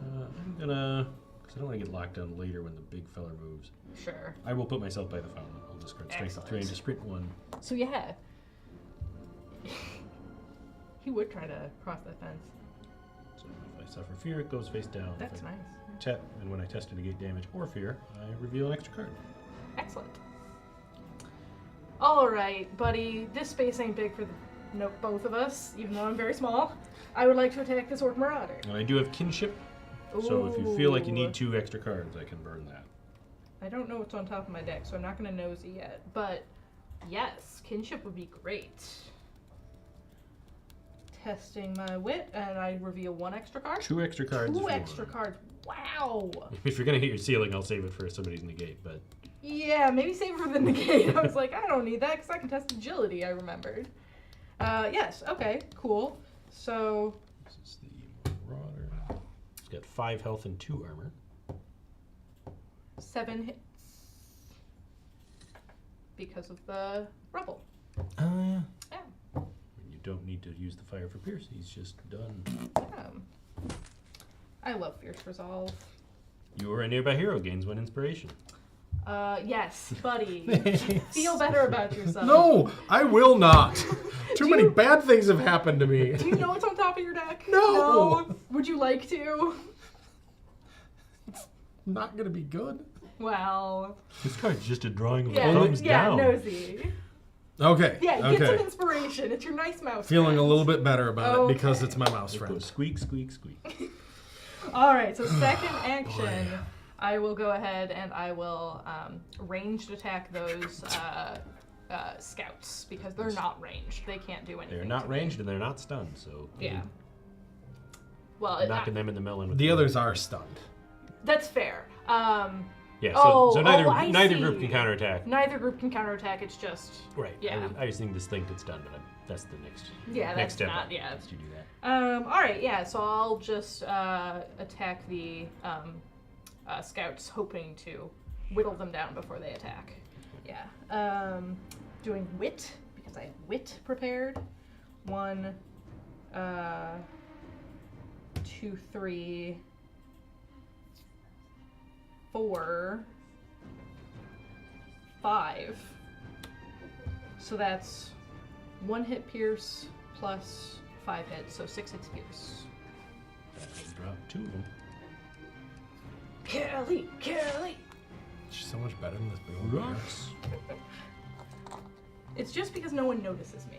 I'm gonna, because I don't want to get locked down later when the big fella moves. Sure. I will put myself by the fountain. I'll discard strength of 3 to sprint 1. So yeah. He would try to cross that fence. So if I suffer fear, it goes face down. That's nice. And when I test to negate damage or fear, I reveal an extra card. Excellent. All right, buddy. This space ain't big for both of us, even though I'm very small. I would like to attack this Orc Marauder. And I do have kinship, so if you feel like you need 2 extra cards, I can burn that. I don't know what's on top of my deck, so I'm not going to nosy yet. But yes, kinship would be great. Testing my wit, and I reveal 1 extra card. 2 extra cards. 2 extra cards. Wow. If you're gonna hit your ceiling, I'll save it for somebody's negate. But yeah, maybe save it for the negate. I was like, I don't need that because I can test agility. I remembered. Yes. Okay. Cool. So. This is the Marauder. It's got 5 health and 2 armor. 7 hits because of the rubble. Oh, yeah. Yeah. You don't need to use the fire for Pierce. He's just done. Yeah. I love Fierce Resolve. You or a nearby hero gains 1 inspiration. Yes, buddy. Feel better about yourself. No, I will not. Too Do many you- bad things have happened to me. Do you know what's on top of your deck? No. Would you like to? Not gonna be good. Well. This card's just a drawing of Yeah, the thumbs down. nosy. Okay. Yeah, get some Okay. inspiration. It's your nice mouse. Feeling friend. a little bit better about it because Okay. it's my mouse It friend. goes squeak, squeak, squeak. All right, so second action, I will go ahead and I will ranged attack those scouts because they're not ranged. They can't do anything. They're not to me. ranged and they're not stunned, so Yeah. Well, knocking them in the melon. With The others are stunned. that's fair. Yeah, Oh, so neither I neither see. group can counterattack. Neither group can counterattack. It's just Right. Yeah. I was thinking this thing that's done, but that's the next. Yeah, next that's step. not- yeah. Is to do that. All right, yeah. So I'll just attack the scouts, hoping to whittle them down before they attack. Yeah. Doing wit because I have wit prepared. 1, 2, 3, 4, 5. So that's 1 hit pierce plus 5 hits, so 6 hits pierce. That'll drop 2 of them. Kelly! She's so much better than this big old bear. Rocks. It's just because no one notices me.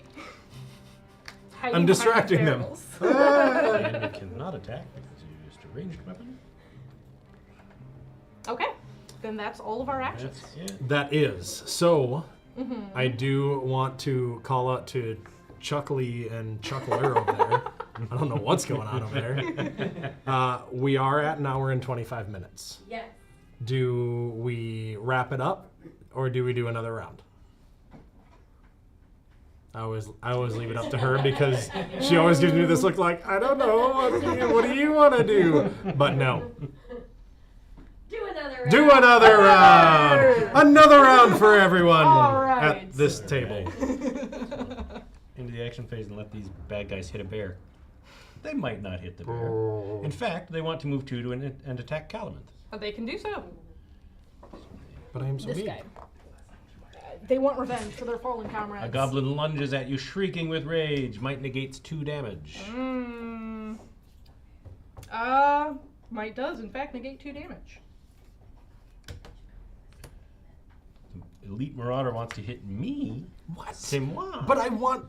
I'm distracting them. And you cannot attack because you used a ranged weapon. Okay, then that's all of our actions. That's it. That is. So, I do want to call out to Chuckly and Chuckler over there. I don't know what's going on over there. We are at 1 hour and 25 minutes. Yes. Do we wrap it up, or do we do another round? I always leave it up to her because she always gives me this look like, I don't know, what do you want to do? But no. Do another round. Do another round! Another round for everyone All right. at this table. Into the action phase and let these bad guys hit a bear. They might not hit the bear. Oh. In fact, they want to move 2 and attack Calamant. They can do so. But I am so This mean. guy. They want revenge for their fallen comrades. A goblin lunges at you, shrieking with rage. Might negates 2 damage. Might does, in fact, negate 2 damage. Elite Marauder wants to hit me. What? C'est moi. But I want...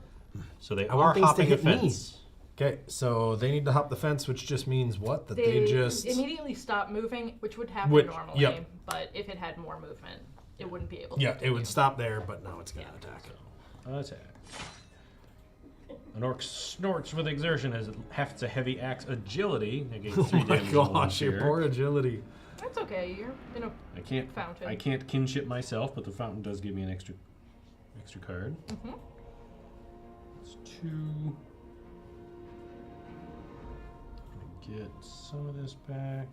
So they I are want things to hopping a hit me. fence. Okay, so they need to hop the fence, which just means what? That they just... immediately stop moving, which would happen Which- normally. yep. But if it had more movement, it wouldn't be able to. Yeah, it continue. would stop there, but now it's going to Yeah. attack. Attack. An orc snorts with exertion as it hefts a heavy axe. Agility negates 3 Oh my damage. alone gosh, your here. poor agility. That's okay. You're in a I can't. fountain. I can't kinship myself, but the fountain does give me an extra card. Mhm. It's 2. Get some of this back.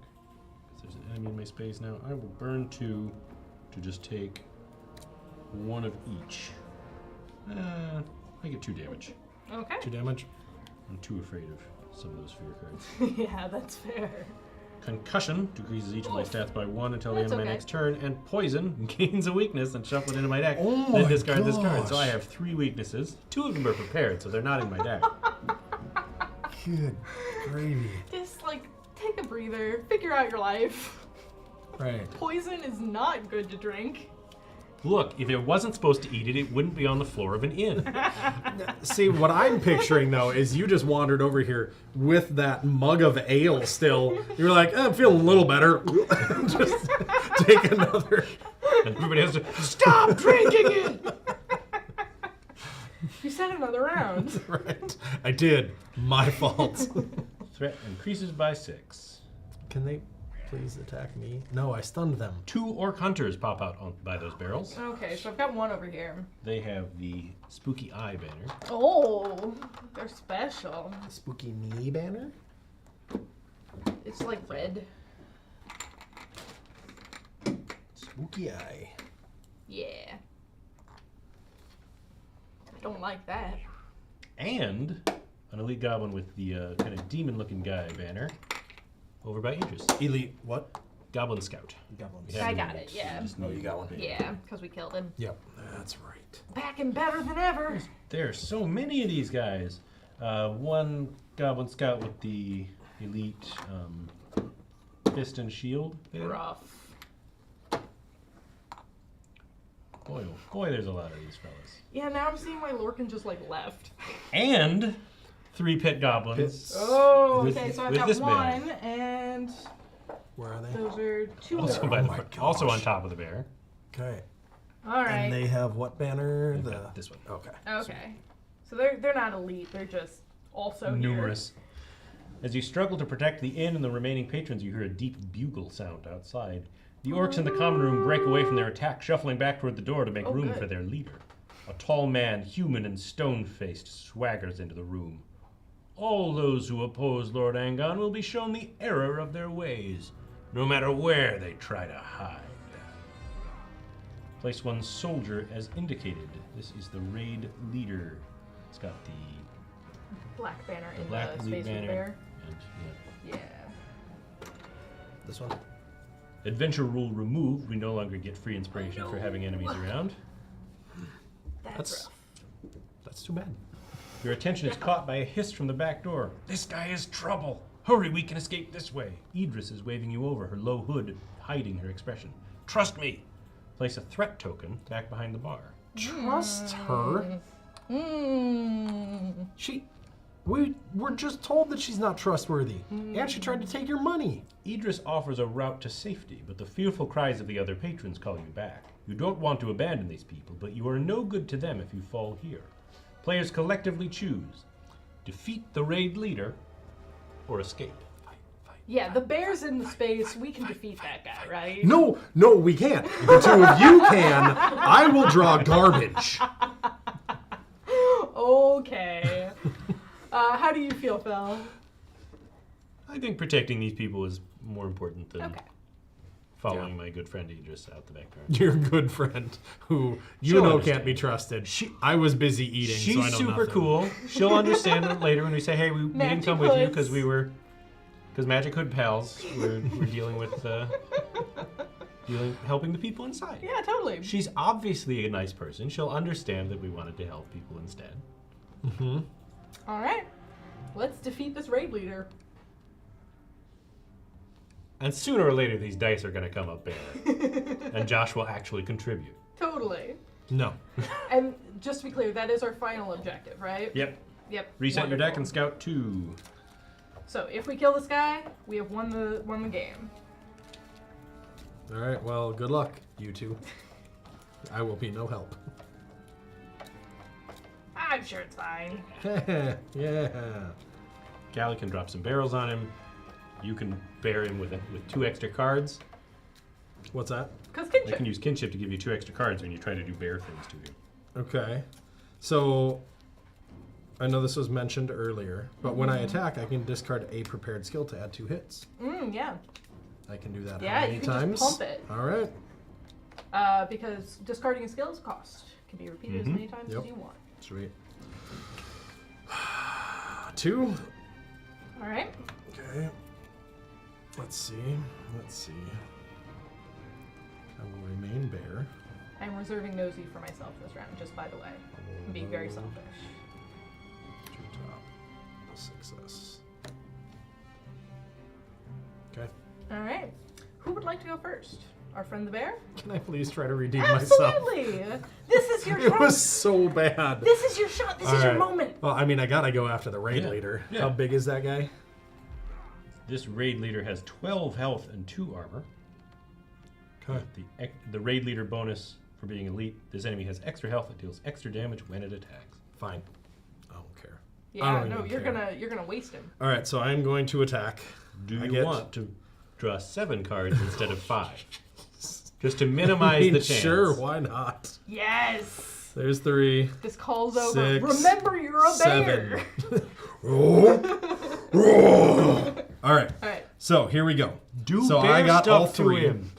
'Cause there's an enemy in my space now. I will burn 2 to to just take one of each. I get 2 damage. Okay. 2 damage. I'm too afraid of some of those fear cards. Yeah, that's fair. Concussion decreases each of my stats by 1 until the end That's of my okay. next turn, and poison gains a weakness and shuffle it into my deck. Oh then my discard this card. So I gosh. have 3 weaknesses. 2 of them are prepared, so they're not in my deck. Good gravy. Just like take a breather, figure out your life. Right. Poison is not good to drink. Look, if it wasn't supposed to eat it, it wouldn't be on the floor of an inn. See, what I'm picturing, though, is you just wandered over here with that mug of ale still. You're like, I'm feeling a little better. Just take another. And everybody has to stop drinking it. You said another round. Right. I did. My fault. Threat increases by 6. Can they please attack me? No, I stunned them. 2 orc hunters pop out by those barrels. Okay, so I've got one over here. They have the spooky eye banner. Oh, they're special. Spooky knee banner? It's like red. Spooky eye. Yeah. I don't like that. And an elite goblin with the kind of demon-looking guy banner over by Idris. Elite what? Goblin Scout. Goblins. We had I him got in it, yeah. just Oh, need you got one. a banner. Yeah, because we killed him. Yep, that's right. Back and better than ever. There are so many of these guys. One Goblin Scout with the elite fist and shield banner. Rough. Boy, oh boy, there's a lot of these fellas. Yeah, now I'm seeing why Lorcan just like left. And 3 pit goblins. Pits. Oh, With- okay, so I've with got this one, banner. and Where are they? those are 2 Also, more. by the my also on gosh. top of the bear. Okay. All right. And they have what banner? They've The got this one. Okay. Okay. So they're not elite. They're just also Numerous. As you struggle to protect the inn and the remaining patrons, you hear a deep bugle sound outside. The orcs in the common room break away from their attack, shuffling back toward the door to make Oh, room good. for their leader. A tall man, human and stone-faced, swaggers into the room. All those who oppose Lord Angon will be shown the error of their ways, no matter where they try to hide. Place one soldier as indicated. This is the raid leader. It's got the Black banner in black the elite space with banner. bear. And, yeah. Yeah. This one. Adventure rule removed. We no longer get free inspiration for having enemies around. That's rough. That's too bad. Your attention is caught by a hiss from the back door. This guy is trouble. Hurry, we can escape this way. Idris is waving you over, her low hood hiding her expression. Trust me. Place a threat token back behind the bar. Trust her. Mm. We were just told that she's not trustworthy, and she tried to take your money. Idris offers a route to safety, but the fearful cries of the other patrons call you back. You don't want to abandon these people, but you are no good to them if you fall here. Players collectively choose: defeat the raid leader or escape. Yeah, the bear's in the space. We can defeat that guy, right? No, we can't. If the two of you can, I will draw garbage. Okay. How do you feel, Phil? I think protecting these people is more important than Okay. following my good friend Idris out the back door. Your good friend, who you She'll know understand. can't be trusted. I was busy eating, She's so I know super nothing. cool. She'll understand it later when we say, "Hey, we didn't Magic come with you hoods. because Magic Hood pals. We're dealing with helping the people inside." Yeah, totally. She's obviously a nice person. She'll understand that we wanted to help people instead. Mm-hmm. All right. Let's defeat this raid leader. And sooner or later, these dice are going to come up bare, and Josh will actually contribute. Totally. No. And just to be clear, that is our final objective, right? Yep. Yep. Reset your deck Wonderful. and scout 2. So if we kill this guy, we have won the game. All right. Well, good luck, you two. I will be no help. I'm sure it's fine. Yeah. Callie can drop some barrels on him. You can bear him with 2 extra cards. What's that? Because They kinship. can use kinship to give you 2 extra cards when you try to do bear things to you. Okay. So, I know this was mentioned earlier, but when I attack, I can discard a prepared skill to add 2 hits. Yeah. I can do that Yeah, how many you can times? just pump it. All right. because discarding a skill is a cost. Can be repeated as many times as you want. Sweet. 2. All right. Okay. Let's see. I will remain bear. I'm reserving nosy for myself this round, just by the way. I'm being very selfish. To top. Success. Okay. All right. Who would like to go first? Our friend the bear? Can I please try to redeem myself? Absolutely. This is your It shot. was so bad. This is your shot. This is your moment. Well, I mean, I gotta go after the raid leader. Yeah. How big is that guy? This raid leader has 12 health and 2 armor. Okay. The raid leader bonus for being elite. This enemy has extra health that deals extra damage when it attacks. Fine. I don't care. I Yeah, don't no, even you're care. gonna waste him. All right, so I'm going to attack. Do I you get- want to draw 7 cards instead of 5? Just to minimize the chance. Sure, why not? Yes. There's 3. This call's over. 6, Remember, you're a bear. 7. All right. All right. So here we go. Do so bear I got stuff all to 3. him.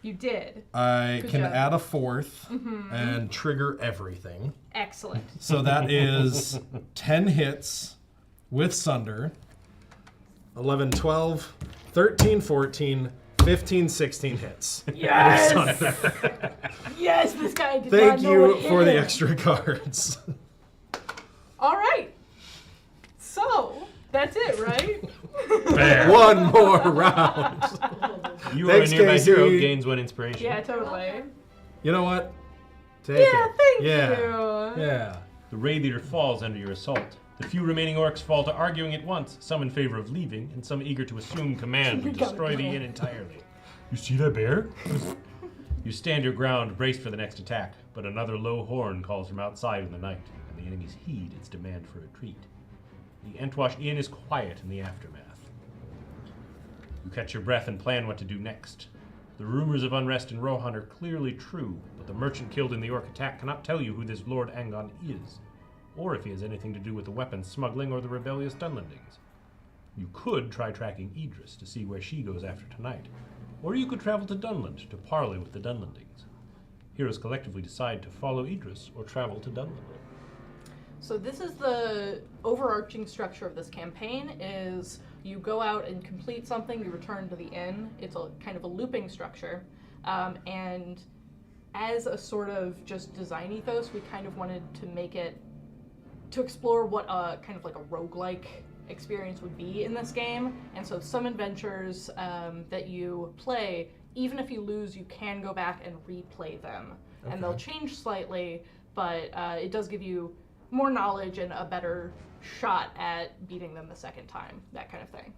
You did. I Good can job. add a 4th and trigger everything. Excellent. So that is 10 hits with Sunder. 11, 12, 13, 14, 15, 16 hits. Yes. Yes, this guy did Thank not know you what hit for the him. extra cards. All right. So that's it, right? Bear. One more round. You are Thanks, a nearby Casey. hero, gains 1 inspiration. Yeah, totally. You know what? Take Yeah, it. thank Yeah. you. Yeah. The raid leader falls under your assault. The few remaining orcs fall to arguing at once, some in favor of leaving, and some eager to assume command and We gotta destroy the go. inn entirely. You see that bear? You stand your ground, braced for the next attack, but another low horn calls from outside in the night, and the enemies heed its demand for retreat. The Entwash Inn is quiet in the aftermath. You catch your breath and plan what to do next. The rumors of unrest in Rohan are clearly true, but the merchant killed in the orc attack cannot tell you who this Lord Angon is, or if he has anything to do with the weapons smuggling or the rebellious Dunlandings. You could try tracking Idris to see where she goes after tonight, or you could travel to Dunland to parley with the Dunlandings. Heroes collectively decide to follow Idris or travel to Dunland. So this is the overarching structure of this campaign is you go out and complete something, you return to the inn. It's a kind of a looping structure. And as a sort of just design ethos, we kind of wanted to make it, to explore what a kind of like a roguelike experience would be in this game. And so some adventures that you play, even if you lose, you can go back and replay them. Okay. And they'll change slightly, but it does give you more knowledge and a better shot at beating them the second time, that kind of thing.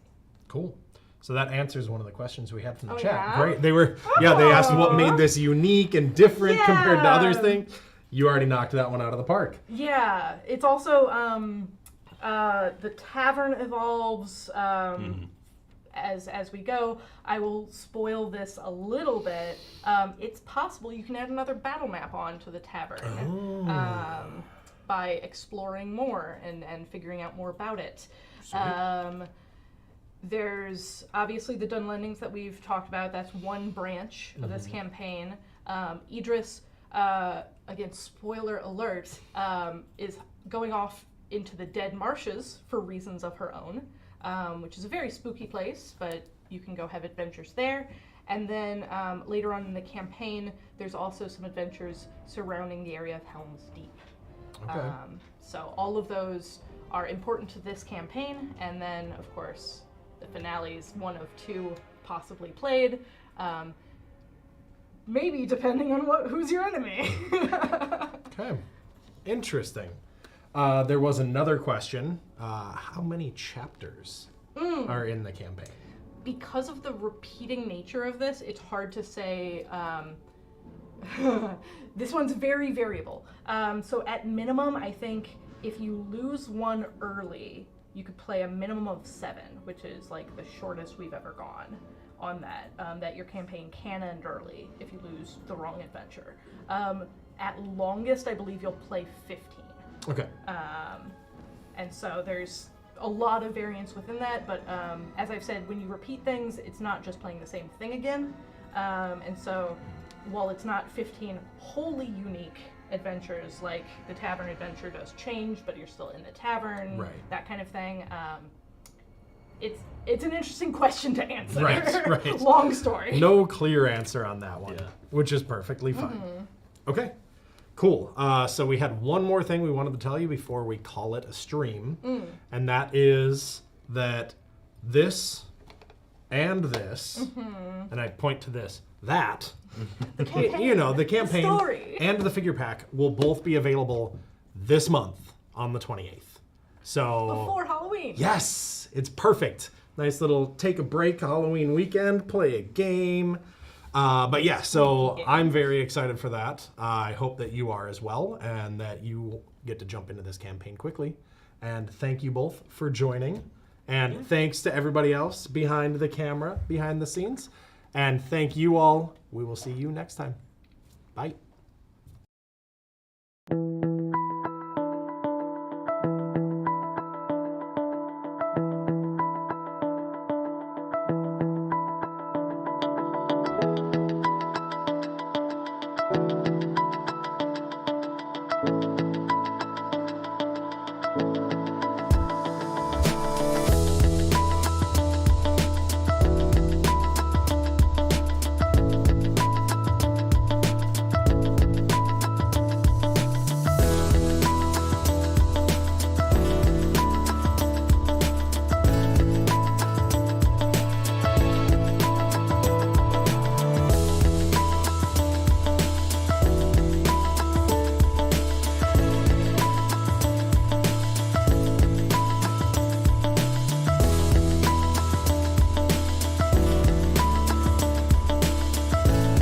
Cool. So that answers one of the questions we had from the Oh, chat. yeah? Great. They were, yeah, they asked what made this unique and different compared to other Yeah. things. You already knocked that one out of the park. Yeah, it's also the tavern evolves as we go. I will spoil this a little bit. It's possible you can add another battle map onto the tavern by exploring more and figuring out more about it. There's obviously the Dunlandings that we've talked about. That's one branch of this campaign. Idris, again, spoiler alert, is going off into the Dead Marshes for reasons of her own, which is a very spooky place, but you can go have adventures there. And then later on in the campaign, there's also some adventures surrounding the area of Helm's Deep. Okay. So all of those are important to this campaign, and then, of course, the finale is one of 2 possibly played. Maybe depending on who's your enemy. Okay. Interesting. There was another question. How many chapters are in the campaign? Because of the repeating nature of this, it's hard to say. This one's very variable. So at minimum, I think if you lose one early, you could play a minimum of 7, which is like the shortest we've ever gone on that. That your campaign can end early if you lose the wrong adventure. At longest, I believe you'll play 15. Okay. And so there's a lot of variance within that, but as I've said, when you repeat things, it's not just playing the same thing again. And so while it's not 15 wholly unique adventures like the tavern adventure does change, but you're still in the tavern, Right. that kind of thing. It's an interesting question to answer. Right. Long story. No clear answer on that one, Yeah. which is perfectly fine. Okay, cool. So we had one more thing we wanted to tell you before we call it a stream, and that is that this and this, and I point to this, that, the campaign, the campaign story. and the figure pack will both be available this month on the 28th. So Before Halloween. yes, it's perfect. Nice little take a break Halloween weekend, play a game. But yeah, so I'm very excited for that. I hope that you are as well, and that you get to jump into this campaign quickly. And thank you both for joining. And thanks to everybody else behind the camera, behind the scenes. And thank you all. We will see you next time. Bye.